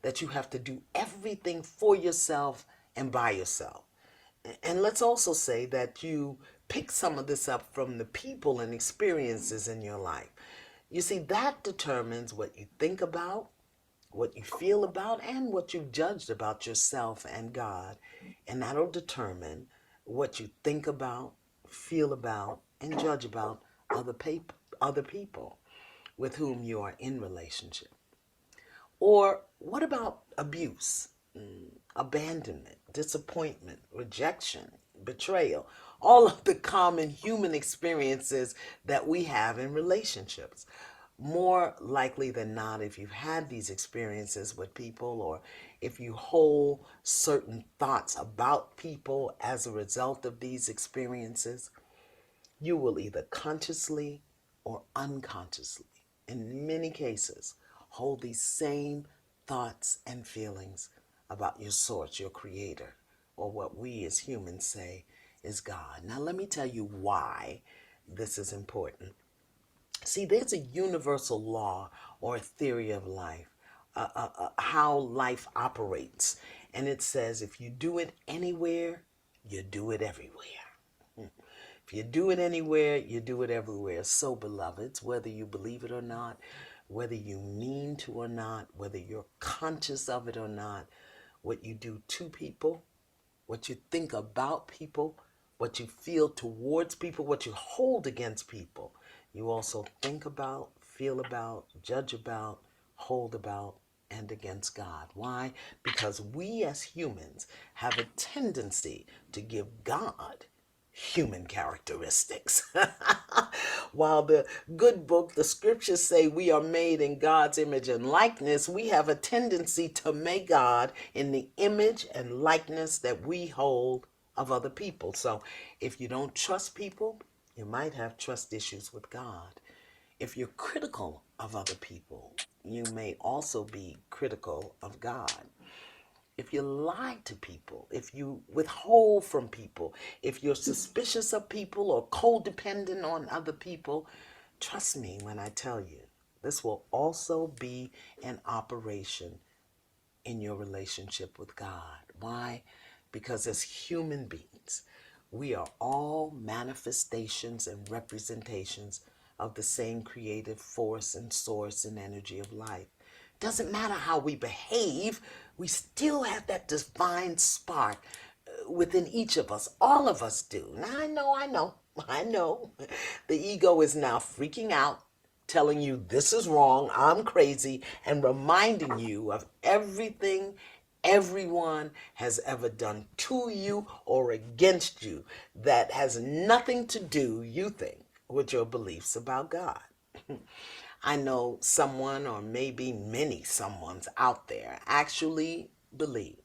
that you have to do everything for yourself and by yourself. And let's also say that you pick some of this up from the people and experiences in your life. You see, that determines what you think about, what you feel about, and what you judged about yourself and God. And that'll determine what you think about, feel about, and judge about other people with whom you are in relationship. Or what about abuse, abandonment, disappointment, rejection, betrayal? All of the common human experiences that we have in relationships. More likely than not, if you've had these experiences with people or if you hold certain thoughts about people as a result of these experiences, you will either consciously or unconsciously, in many cases, hold these same thoughts and feelings about your source, your creator, or what we as humans say is God. Now, let me tell you why this is important. See, there's a universal law or a theory of life, how life operates. And it says if you do it anywhere, you do it everywhere. If you do it anywhere, you do it everywhere. So, beloveds, whether you believe it or not, whether you mean to or not, whether you're conscious of it or not, what you do to people, what you think about people, what you feel towards people, what you hold against people, you also think about, feel about, judge about, hold about, and against God. Why? Because we as humans have a tendency to give God human characteristics. While the good book, the scriptures say we are made in God's image and likeness, we have a tendency to make God in the image and likeness that we hold of other people. So if you don't trust people, you might have trust issues with God. If you're critical of other people, you may also be critical of God. if you lie to people, if you withhold from people, if you're suspicious of people or codependent on other people, trust me when I tell you, this will also be an operation in your relationship with God. Why? Because as human beings, we are all manifestations and representations of the same creative force and source and energy of life. Doesn't matter how we behave, we still have that divine spark within each of us. All of us do. Now, I know. The ego is now freaking out, telling you this is wrong, I'm crazy, and reminding you of everything everyone has ever done to you or against you that has nothing to do, you think, with your beliefs about God. I know someone, or maybe many someones out there, actually believe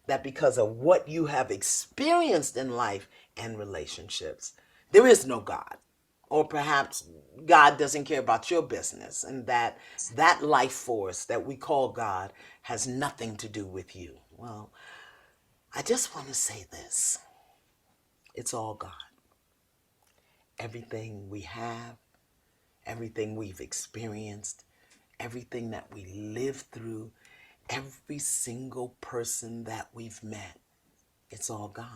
that because of what you have experienced in life and relationships, there is no God. Or perhaps God doesn't care about your business, and that life force that we call God has nothing to do with you. Well, I just want to say this. It's all God. Everything we have, everything we've experienced, everything that we live through, every single person that we've met, it's all God.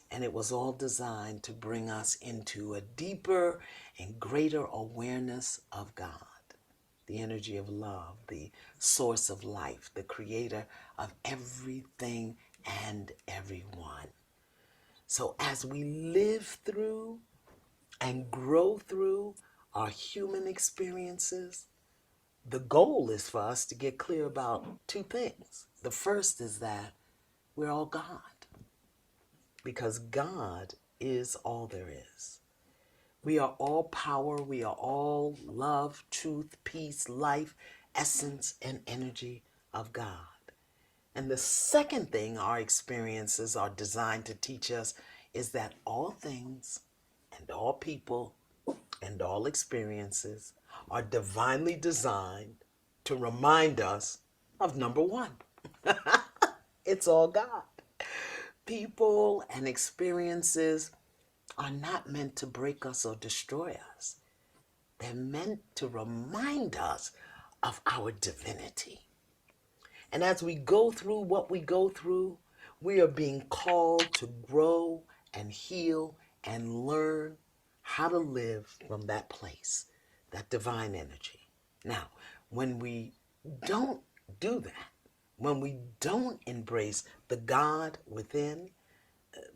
And it was all designed to bring us into a deeper and greater awareness of God, the energy of love, the source of life, the creator of everything and everyone. So as we live through and grow through our human experiences, the goal is for us to get clear about two things. The first is that we're all God, because God is all there is. We are all power. We are all love, truth, peace, life, essence, and energy of God. And the second thing our experiences are designed to teach us is that all things and all people and all experiences are divinely designed to remind us of number one. It's all God. People and experiences are not meant to break us or destroy us. They're meant to remind us of our divinity. And as we go through what we go through, we are being called to grow and heal and learn how to live from that place, that divine energy. Now, when we don't do that, when we don't embrace the God within,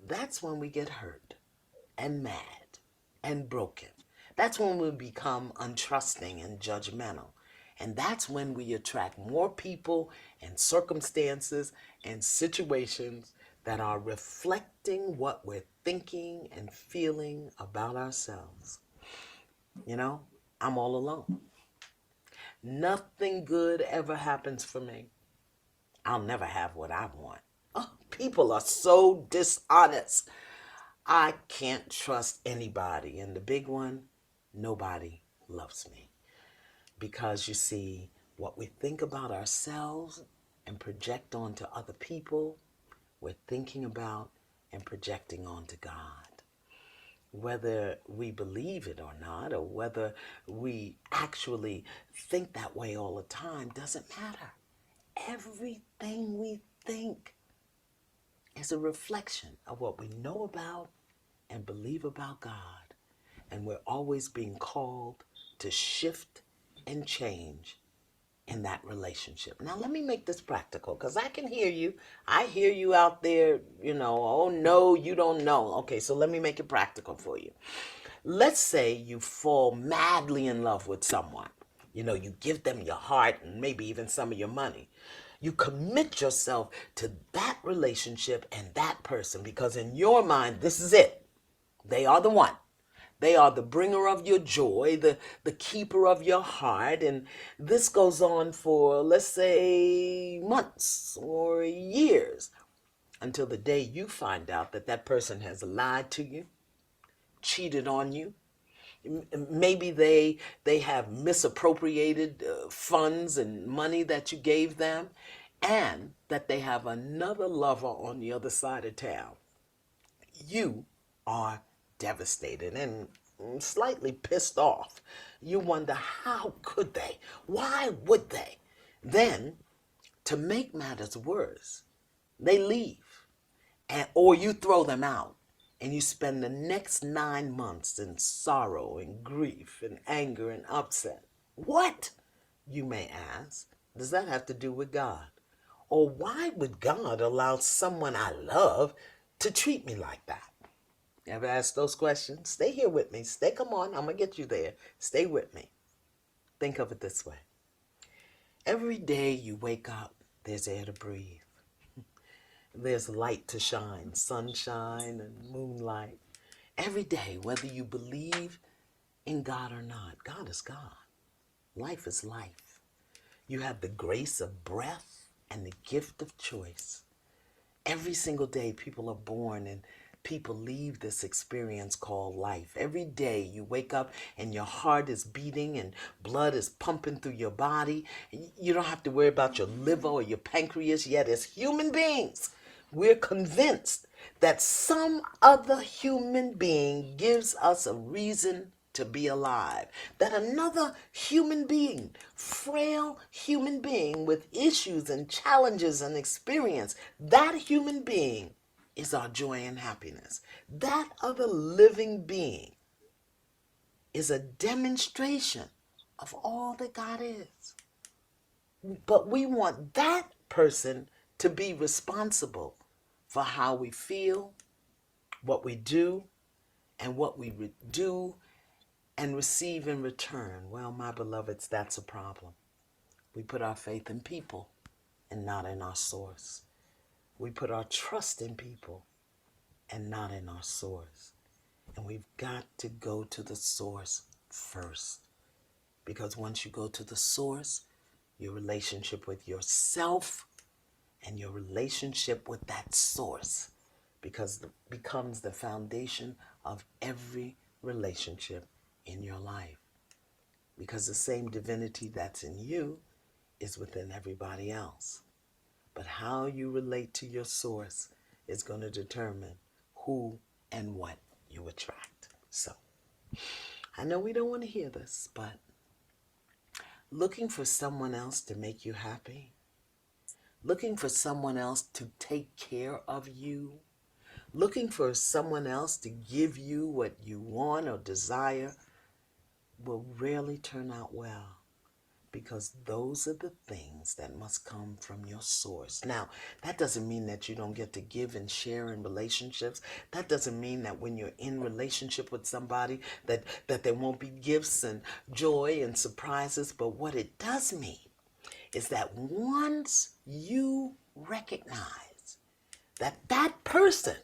that's when we get hurt and mad and broken. That's when we become untrusting and judgmental. And that's when we attract more people and circumstances and situations that are reflecting what we're thinking and feeling about ourselves. You know, I'm all alone. Nothing good ever happens for me. I'll never have what I want. Oh, people are so dishonest. I can't trust anybody. And the big one, nobody loves me. Because you see, what we think about ourselves and project onto other people, we're thinking about and projecting onto God. Whether we believe it or not, or whether we actually think that way all the time, doesn't matter. Everything we think is a reflection of what we know about and believe about God. And we're always being called to shift and change in that relationship. Now, let me make this practical, because I can hear you. I hear you out there, oh, no, you don't know. Okay, so let me make it practical for you. Let's say you fall madly in love with someone. You give them your heart and maybe even some of your money. You commit yourself to that relationship and that person, because in your mind, this is it. They are the one. They are the bringer of your joy, the keeper of your heart. And this goes on for, let's say, months or years, until the day you find out that that person has lied to you, cheated on you. Maybe they have misappropriated funds and money that you gave them. and that they have another lover on the other side of town, you are devastated and slightly pissed off. You wonder, how could they? Why would they? Then, to make matters worse, they leave, or you throw them out, and you spend the next 9 months in sorrow and grief and anger and upset. What, you may ask, does that have to do with God? Or why would God allow someone I love to treat me like that? Ever ask those questions? Stay here with me. Come on, I'm going to get you there. Stay with me. Think of it this way. Every day you wake up, there's air to breathe. There's light to shine, sunshine and moonlight. Every day, whether you believe in God or not, God is God. Life is life. You have the grace of breath and the gift of choice. Every single day people are born and people leave this experience called life. Every day you wake up and your heart is beating and blood is pumping through your body. You don't have to worry about your liver or your pancreas, yet as human beings, we're convinced that some other human being gives us a reason to be alive. That another human being, frail human being with issues and challenges and experience, that human being is our joy and happiness. That other living being is a demonstration of all that God is. But we want that person to be responsible for how we feel, what we do, and what we do and receive in return. Well, my beloveds, that's a problem. We put our faith in people and not in our source. We put our trust in people and not in our source. And we've got to go to the source first. Because once you go to the source, your relationship with yourself and your relationship with that source becomes the foundation of every relationship in your life. Because the same divinity that's in you is within everybody else. But how you relate to your source is going to determine who and what you attract. So, I know we don't want to hear this, but looking for someone else to make you happy, looking for someone else to take care of you, looking for someone else to give you what you want or desire will rarely turn out well, because those are the things that must come from your source. Now, that doesn't mean that you don't get to give and share in relationships. That doesn't mean that when you're in relationship with somebody that there won't be gifts and joy and surprises. But what it does mean is that once you recognize that that person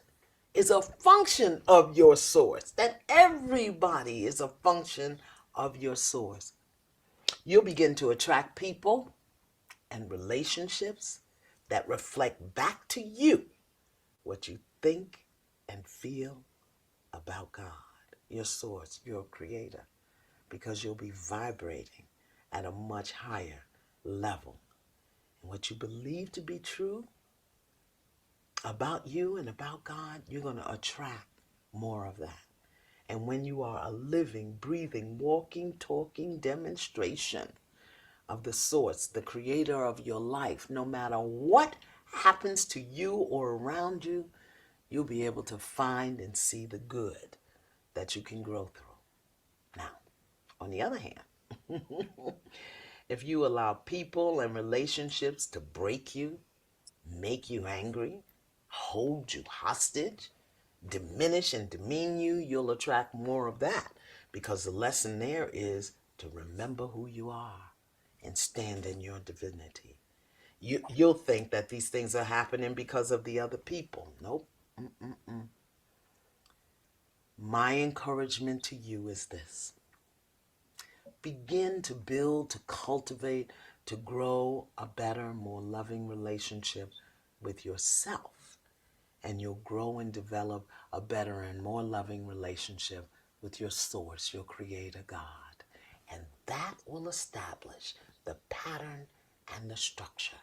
is a function of your source, that everybody is a function of your source, you'll begin to attract people and relationships that reflect back to you what you think and feel about God, your source, your creator, because you'll be vibrating at a much higher level. And what you believe to be true about you and about God, you're going to attract more of that. And when you are a living, breathing, walking, talking demonstration of the source, the creator of your life, no matter what happens to you or around you, you'll be able to find and see the good that you can grow through. Now, on the other hand, if you allow people and relationships to break you, make you angry, hold you hostage, diminish and demean you, you'll attract more of that, because the lesson there is to remember who you are and stand in your divinity. You'll think that these things are happening because of the other people. Nope. My encouragement to you is this. Begin to build, to cultivate, to grow a better, more loving relationship with yourself. And you'll grow and develop a better and more loving relationship with your source, your creator, God. And that will establish the pattern and the structure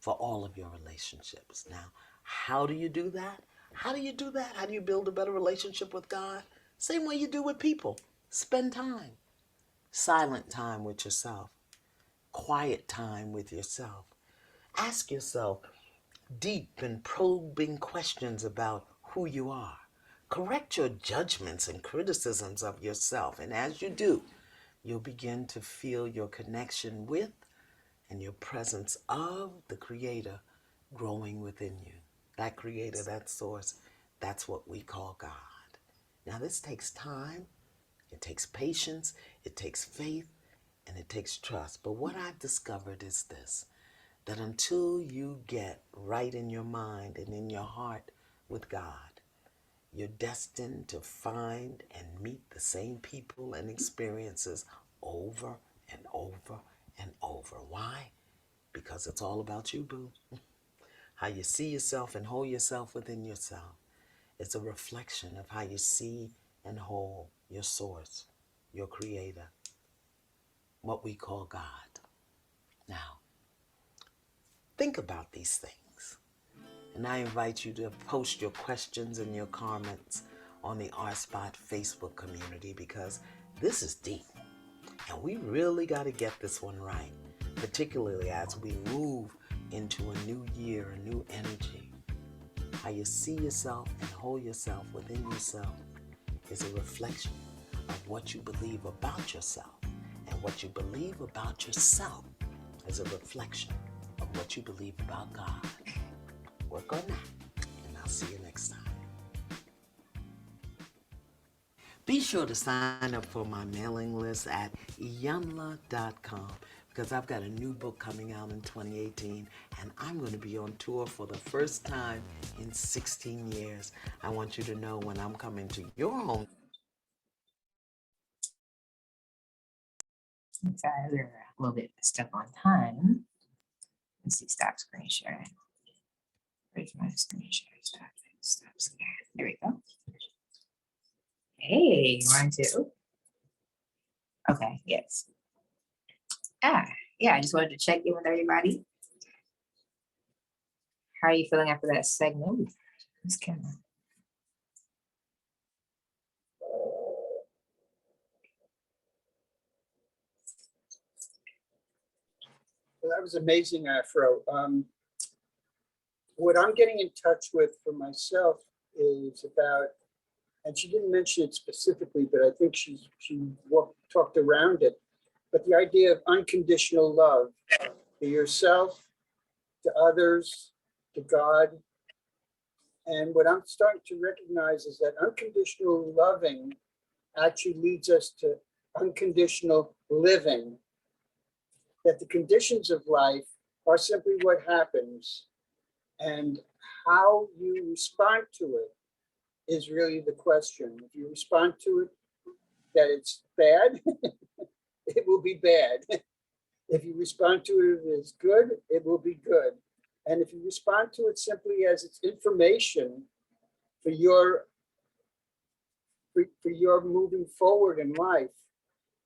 for all of your relationships. Now, how do you do that? How do you do that? How do you build a better relationship with God? Same way you do with people. Spend time. Silent time with yourself. Quiet time with yourself. Ask yourself deep and probing questions about who you are. Correct your judgments and criticisms of yourself. And as you do, you'll begin to feel your connection with and your presence of the Creator growing within you. That Creator, that Source, that's what we call God. Now, this takes time, it takes patience, it takes faith, and it takes trust. But what I've discovered is this, that until you get right in your mind and in your heart with God, you're destined to find and meet the same people and experiences over and over and over. Why? Because it's all about you, boo. How you see yourself and hold yourself within yourself. It's a reflection of how you see and hold your source, your creator, what we call God. Now, think about these things. And I invite you to post your questions and your comments on the R-Spot Facebook community, because this is deep. And we really got to get this one right, particularly as we move into a new year, a new energy. How you see yourself and hold yourself within yourself is a reflection of what you believe about yourself. And what you believe about yourself is a reflection of what you believe about God. Work on that, and I'll see you next time. Be sure to sign up for my mailing list at yumla.com, because I've got a new book coming out in 2018, and I'm going to be on tour for the first time in 16 years. I want you to know when I'm coming to your home.
Sorry, we're a little bit stuck on time. Let's see, stop screen sharing. Where's my screen share? Stop screen. There we go. Hey, mine too. Okay, yes. Yeah, I just wanted to check in with everybody. How are you feeling after that segment? Ooh, this camera.
Well, that was amazing, Afro. What I'm getting in touch with for myself is about, and she didn't mention it specifically, but I think she talked around it, but the idea of unconditional love to yourself, to others, to God. And what I'm starting to recognize is that unconditional loving actually leads us to unconditional living. That the conditions of life are simply what happens, and how you respond to it is really the question. If you respond to it that it's bad, it will be bad. If you respond to it as good, it will be good. And if you respond to it simply as it's information for your moving forward in life,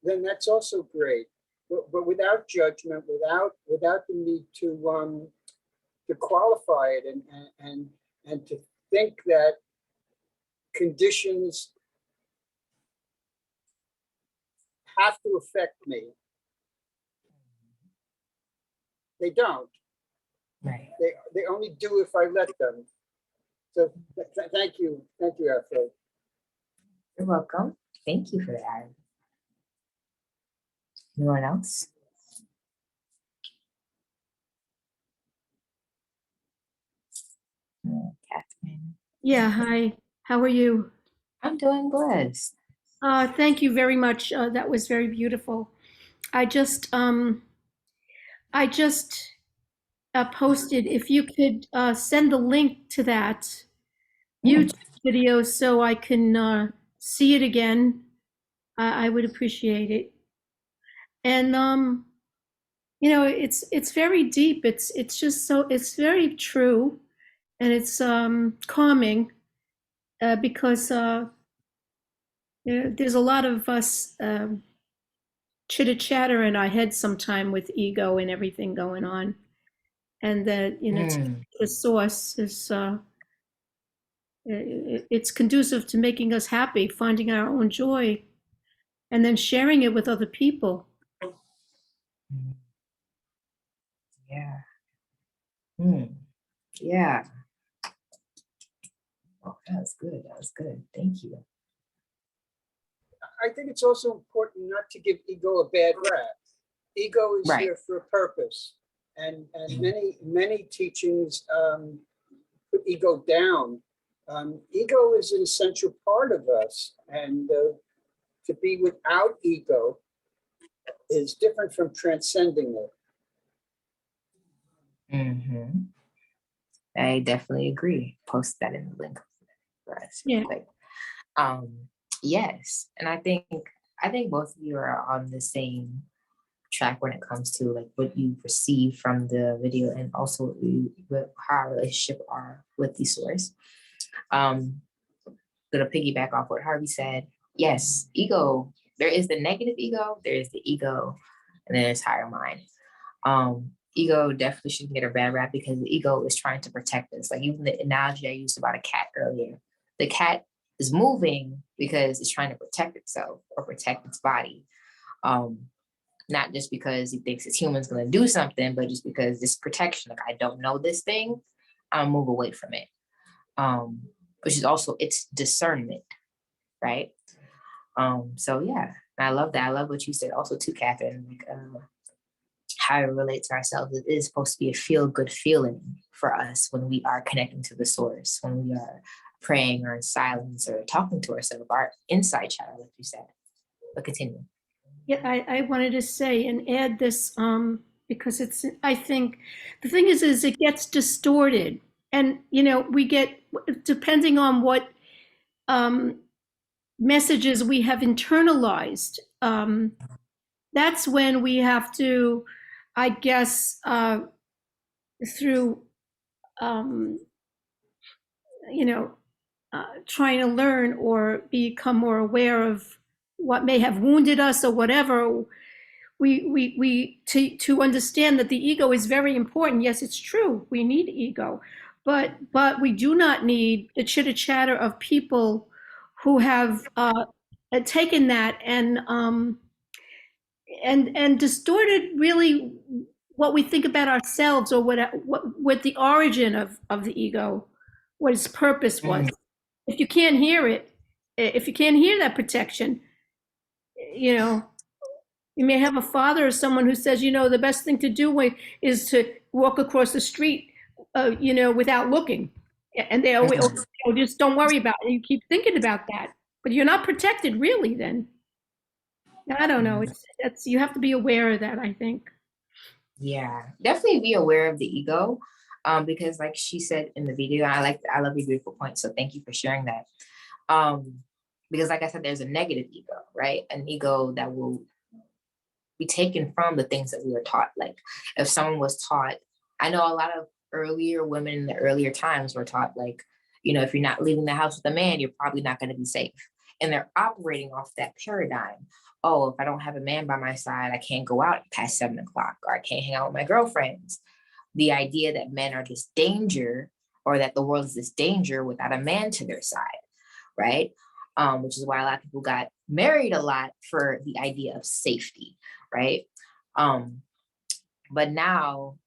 then that's also great. But without judgment, without the need to qualify it and to think that conditions have to affect me. They don't.
Right.
They only do if I let them. So thank you, Afro.
You're welcome. Thank you for that. Anyone else? Catherine.
Yeah, hi. How are you?
I'm doing blessed.
Thank you very much. That was very beautiful. I just posted, if you could send the link to that YouTube video so I can see it again, I would appreciate it. And you know, it's very deep. It's just so, it's very true, and it's calming because there's a lot of us chitter chatter in our heads sometime with ego and everything going on. and that, you know, the source is, it's conducive to making us happy, finding our own joy, and then sharing it with other people.
Yeah. Yeah. Oh, that was good. That was good. Thank you.
I think it's also important not to give ego a bad rap. Ego is
Right.
here for a purpose. And many teachings put ego down. Ego is an essential part of us. And to be without ego is different from transcending it.
I definitely agree. Post that in the link for us real quick. Yes, and I think both of you are on the same track when it comes to like what you receive from the video and also how our relationship are with the source. Gonna piggyback off what Harvey said. Yes, ego. There is the negative ego. There is the ego, and then there's higher mind. Ego definitely shouldn't get a bad rap because the ego is trying to protect us. Like even the analogy I used about a cat earlier, the cat is moving because it's trying to protect itself or protect its body. Not just because he thinks his human's going to do something, but just because this protection, like I don't know this thing, I'll move away from it. Which is also its discernment, right? So yeah, I love that. I love what you said also too, Catherine. Like, how we relate to ourselves. It is supposed to be a feel-good feeling for us when we are connecting to the source, when we are praying or in silence or talking to ourselves, our inside child, like you said. But continue.
Yeah, I wanted to say and add this because it's, I think the thing is it gets distorted. And, you know, we get, depending on what messages we have internalized, that's when we have to, I guess, through, you know, trying to learn or become more aware of what may have wounded us or whatever, to understand that the ego is very important. Yes, it's true. We need ego, but we do not need the chitter chatter of people who have taken that and distorted really what we think about ourselves or what the origin of the ego, what its purpose was. If you can't hear it, if you can't hear that protection, you know, you may have a father or someone who says, you know, the best thing to do is to walk across the street, you know, without looking. And they always, oh, just don't worry about it. You keep thinking about that, but you're not protected really then. I don't know. It's you have to be aware of that, I think.
Yeah, definitely be aware of the ego. Because like she said in the video, I love your beautiful point. So thank you for sharing that. Because like I said, there's a negative ego, right? An ego that will be taken from the things that we were taught. Like if someone was taught, I know a lot of earlier women in the earlier times were taught like, you know, if you're not leaving the house with a man, you're probably not going to be safe. And they're operating off that paradigm. Oh, if I don't have a man by my side, I can't go out past 7 o'clock or I can't hang out with my girlfriends. The idea that men are this danger or that the world is this danger without a man to their side, right? Which is why a lot of people got married a lot for the idea of safety, right? But now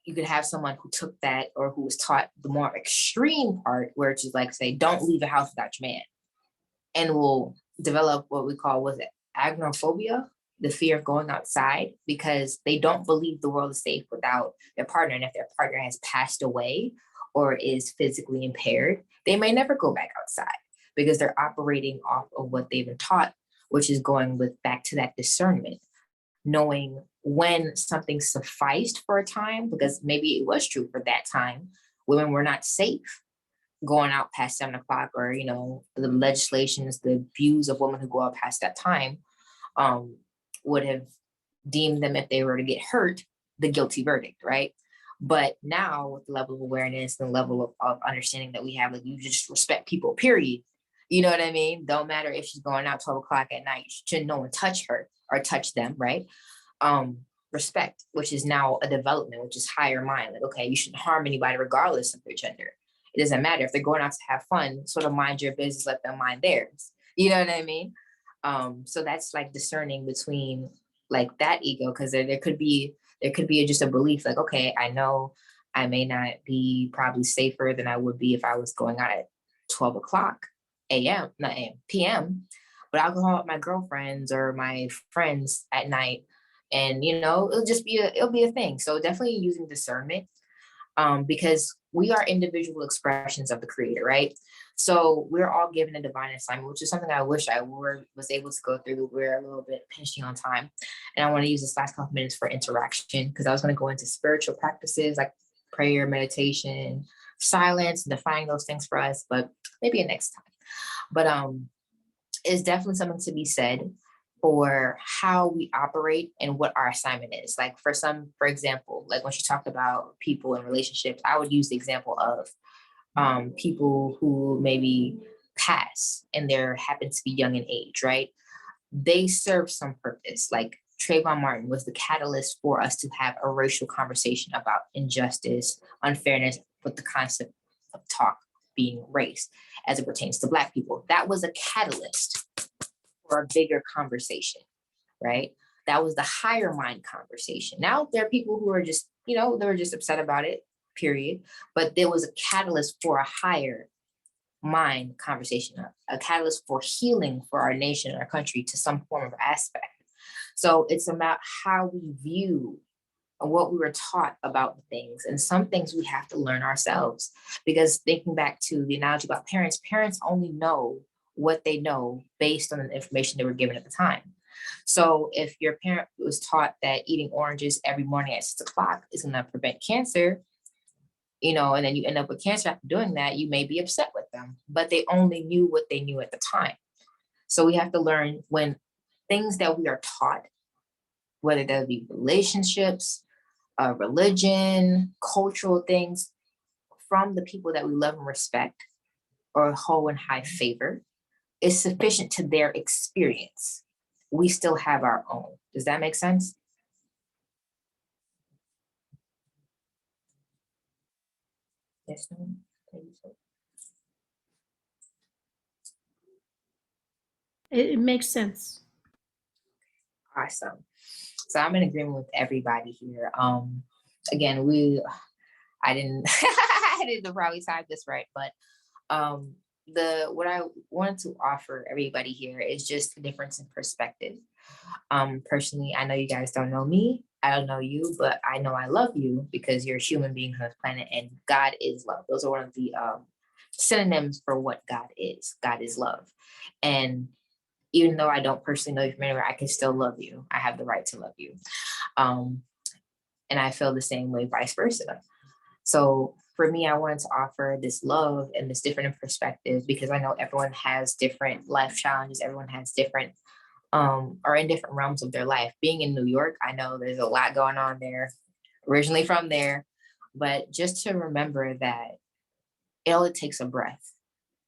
you could have someone who took that or who was taught the more extreme part where it's just like, say, don't leave a house without your man, and will develop what we call, was it agoraphobia, the fear of going outside, because they don't believe the world is safe without their partner. And if their partner has passed away or is physically impaired, they may never go back outside because they're operating off of what they've been taught, which is going back to that discernment, knowing when something sufficed for a time, because maybe it was true for that time, women were not safe going out past 7 o'clock, or, you know, the legislations, the views of women who go out past that time would have deemed them, if they were to get hurt, the guilty verdict, right? But now with the level of awareness and the level of understanding that we have, like, you just respect people, period. You know what I mean? Don't matter if she's going out 12 o'clock at night, should no one touch her or touch them, right? respect, which is now a development, which is higher mind. Like, okay, you shouldn't harm anybody regardless of their gender. It doesn't matter if they're going out to have fun, sort of mind your business, let them mind theirs. You know what I mean? So that's like discerning between like that ego, because there could be just a belief like, okay, I know I may not be probably safer than I would be if I was going out at 12 o'clock a.m., not a.m., p.m., but I'll go out with my girlfriends or my friends at night, and it'll be a thing. So definitely using discernment, because we are individual expressions of the creator, right? So we're all given a divine assignment, which is something I wish I was able to go through. We're a little bit pinching on time. And I want to use this last couple minutes for interaction, because I was going to go into spiritual practices like prayer, meditation, silence, and defining those things for us, but maybe next time. But it's definitely something to be said for how we operate and what our assignment is. Like for example, like when she talked about people in relationships, I would use the example of people who maybe pass and they happen to be young in age, right? They serve some purpose. Like Trayvon Martin was the catalyst for us to have a racial conversation about injustice, unfairness, with the concept of talk being race as it pertains to Black people. That was a catalyst for a bigger conversation, right? That was the higher mind conversation. Now there are people who are just, they were just upset about it, period. But there was a catalyst for a higher mind conversation, a catalyst for healing for our nation, our country to some form of aspect. So it's about how we view and what we were taught about the things. And some things we have to learn ourselves, because thinking back to the analogy about parents only know what they know based on the information they were given at the time. So if your parent was taught that eating oranges every morning at 6 o'clock is going to prevent cancer, and then you end up with cancer after doing that, you may be upset with them, but they only knew what they knew at the time. So we have to learn when things that we are taught, whether that be relationships, religion, cultural things, from the people that we love and respect or hold in high favor, is sufficient to their experience. We still have our own. Does that make sense? Yes, no?
It makes sense.
Awesome. So I'm in agreement with everybody here. Again, I didn't I didn't probably type this right, but what I wanted to offer everybody here is just a difference in perspective. Personally, I know you guys don't know me. I don't know you, but I know I love you because you're a human being on this planet, and God is love. Those are one of the synonyms for what God is. God is love. And even though I don't personally know you from anywhere, I can still love you. I have the right to love you. And I feel the same way, vice versa. So for me, I wanted to offer this love and this different perspective, because I know everyone has different life challenges. Everyone has different, are in different realms of their life. Being in New York, I know there's a lot going on there, originally from there, but just to remember that it only takes a breath.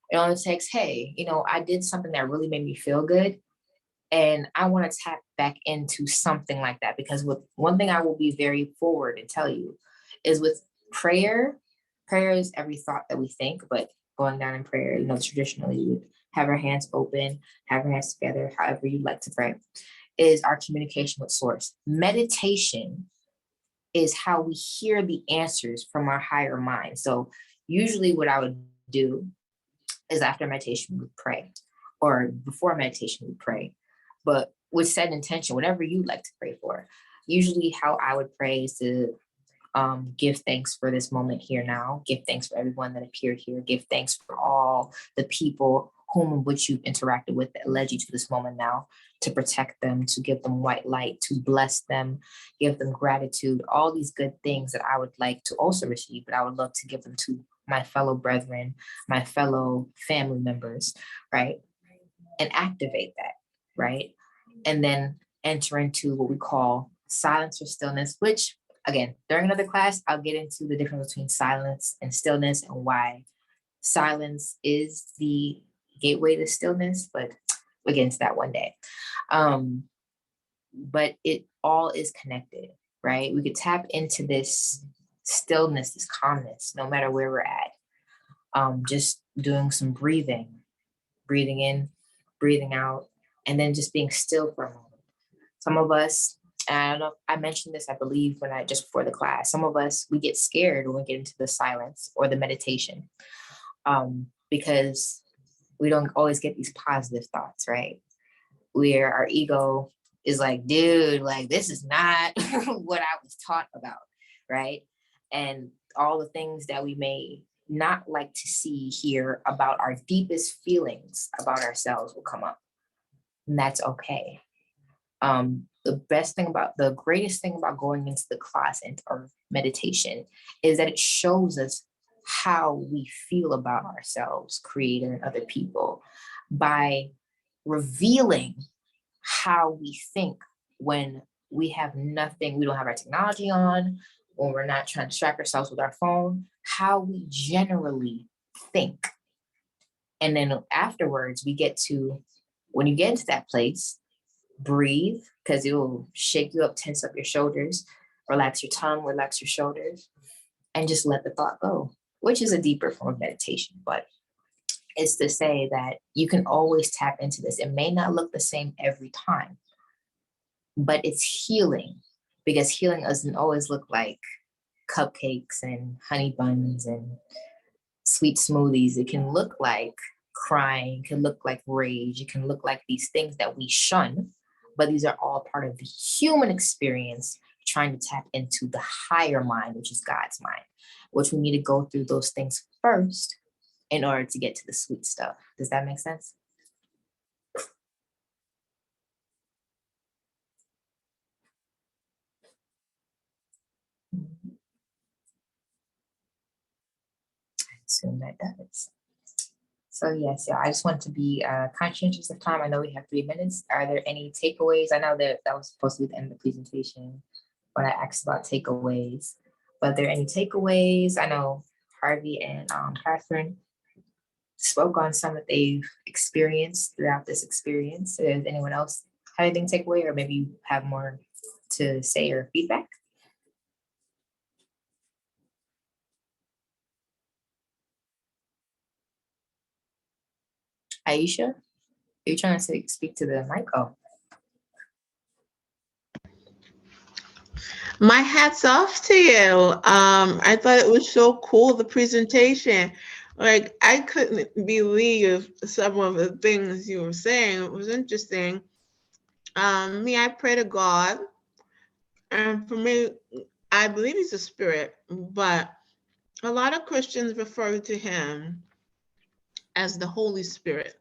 It only takes, hey, I did something that really made me feel good, and I want to tap back into something like that. Because with one thing I will be very forward and tell you is with prayer is every thought that we think, but going down in prayer, traditionally you would have our hands open, have our hands together, however you'd like to pray, is our communication with source. Meditation is how we hear the answers from our higher mind. So usually what I would do is after meditation, we pray, or before meditation, we pray, but with set intention, whatever you'd like to pray for. Usually how I would pray is to give thanks for this moment here now, give thanks for everyone that appeared here, give thanks for all the people whom and which you've interacted with that led you to this moment now, to protect them, to give them white light, to bless them, give them gratitude, all these good things that I would like to also receive, but I would love to give them to my fellow brethren, my fellow family members, right? And activate that, right? And then enter into what we call silence or stillness, which again, during another class, I'll get into the difference between silence and stillness and why silence is the gateway to stillness, but we'll get into that one day. But all is connected, right? We could tap into this stillness, this calmness, no matter where we're at. Just doing some breathing in, breathing out, and then just being still for a moment. Some of us, and I don't know, I mentioned this, I believe, just before the class, some of us, we get scared when we get into the silence or the meditation, because we don't always get these positive thoughts, right? Where our ego is like, dude, like, this is not what I was taught about, right? And all the things that we may not like to see, hear about our deepest feelings about ourselves will come up. And that's okay. The greatest thing about going into the class or meditation is that it shows us how we feel about ourselves, creator, and other people, by revealing how we think when we have nothing, we don't have our technology on, when we're not trying to distract ourselves with our phone, how we generally think. And then afterwards, when you get into that place, breathe, because it will shake you up, tense up your shoulders, relax your tongue, relax your shoulders, and just let the thought go, which is a deeper form of meditation. But it's to say that you can always tap into this. It may not look the same every time, but it's healing, because healing doesn't always look like cupcakes and honey buns and sweet smoothies. It can look like crying, it can look like rage, it can look like these things that we shun, but these are all part of the human experience, trying to tap into the higher mind, which is God's mind, which we need to go through those things first in order to get to the sweet stuff. Does that make sense? I assume that does. So yes, yeah, I just want to be conscientious of time. I know we have 3 minutes. Are there any takeaways? I know that was supposed to be the end of the presentation when I asked about takeaways, but are there any takeaways? I know Harvey and Catherine spoke on some that they've experienced throughout this experience. Does anyone else have anything to take away, or maybe you have more to say or feedback? Aisha, are you trying to speak to the mic? Oh.
My hat's off to you. I thought it was so cool, the presentation. Like, I couldn't believe some of the things you were saying. It was interesting. I pray to God. And for me, I believe he's a spirit, but a lot of Christians refer to him as the Holy Spirit.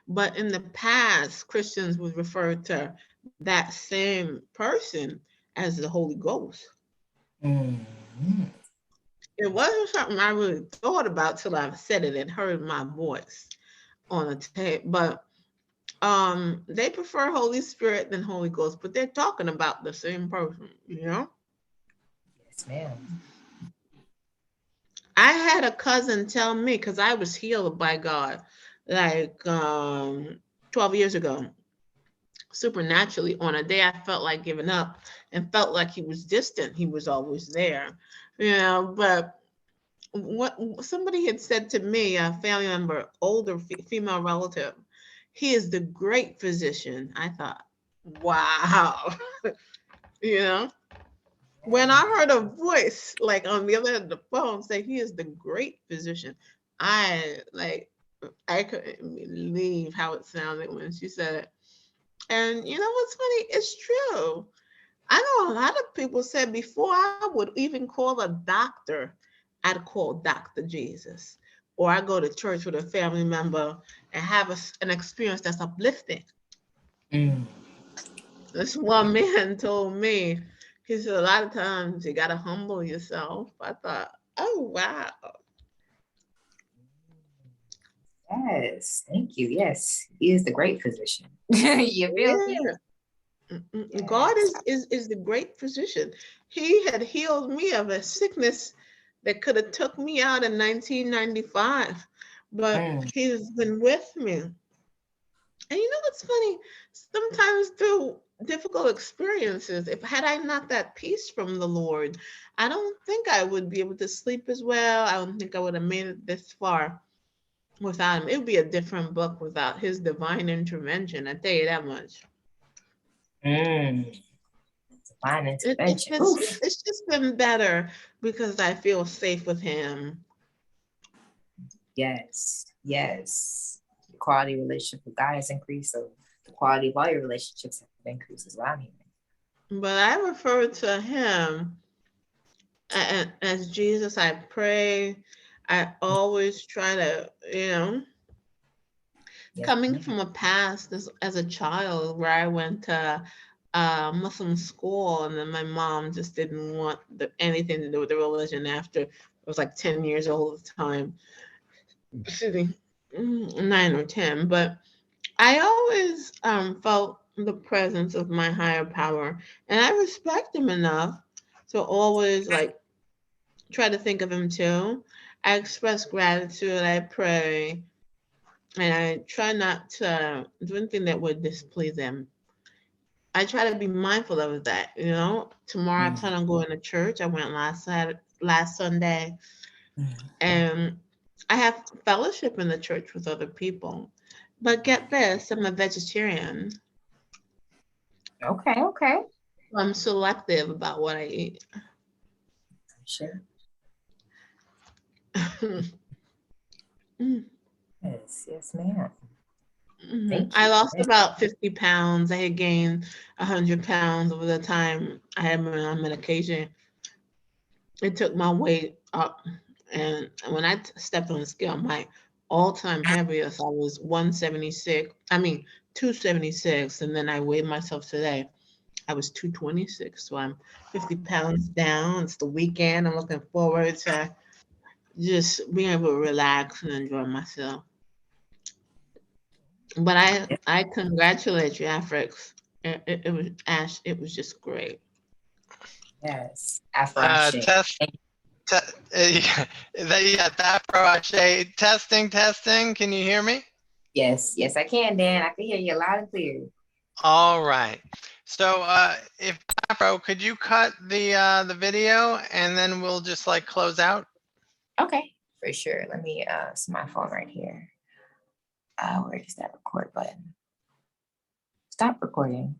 But in the past, Christians would refer to that same person as the Holy Ghost.
Mm-hmm.
It wasn't something I really thought about till I said it and heard my voice on the tape. But they prefer Holy Spirit than Holy Ghost, but they're talking about the same person, you know?
Yes, ma'am.
I had a cousin tell me, because I was healed by God like 12 years ago, supernaturally. On a day I felt like giving up and felt like he was distant. He was always there, you know. But what somebody had said to me, a family member, older female relative, he is the great physician. I thought, wow. You know, when I heard a voice like on the other end of the phone say he is the great physician, I couldn't believe how it sounded when she said it. And you know what's funny? It's true. I know a lot of people said before I would even call a doctor, I'd call Dr. Jesus. Or I go to church with a family member and have an experience that's uplifting.
Mm.
This one man told me, he said, a lot of times you got to humble yourself. I thought, oh, wow.
Yes, thank you. Yes, he is the great physician. You feel me?
Yes. God is the great physician. He had healed me of a sickness that could have took me out in 1995, but he's been with me. And you know what's funny? Sometimes too, difficult experiences. If had I not that peace from the Lord, I don't think I would be able to sleep as well. I don't think I would have made it this far without him. It would be a different book without his divine intervention. I tell you that much.
Divine
It,
intervention. Oof.
it's just been better because I feel safe with him.
Yes, yes. The quality of relationship with God has increased, so the quality of all your relationships have increased as well. I'm hearing.
But I refer to him as Jesus. I pray. I always try to,
Yes,
coming
ma'am.
from a past as a child where I went to Muslim school, and then my mom just didn't want anything to do with the religion after I was like 10 years old at the time. Excuse me, 9 or 10. But I always felt the presence of my higher power, and I respect him enough to always like try to think of him too. I express gratitude, I pray, and I try not to do anything that would displease him. I try to be mindful of that, Tomorrow I plan on going to church. I went last Sunday, and I have fellowship in the church with other people. But get this, I'm a vegetarian.
Okay, okay.
I'm selective about what I eat.
Sure.
Mm.
Yes, yes, ma'am.
Mhm.
Thank
I
you.
lost
Yes.
about 50 pounds. I had gained 100 pounds over the time I had been on medication. It took my weight up. And when I stepped on the scale, my all-time heaviest, I was 176. I mean, 276. And then I weighed myself today. I was 226. So I'm 50 pounds down. It's the weekend. I'm looking forward to just being able to relax and enjoy myself. But I congratulate you, Aphrx. It was Ash. It was just great.
Yes. Aphrx Ashé.
Test. Yeah, the Aphrx Ashé. Testing. Can you hear me?
Yes, yes, I can, Dan. I can hear you loud and clear.
All right. So if Afro, could you cut the video and then we'll just like close out?
Okay, for sure. Let me it's my phone right here. Where is that record button? Stop recording.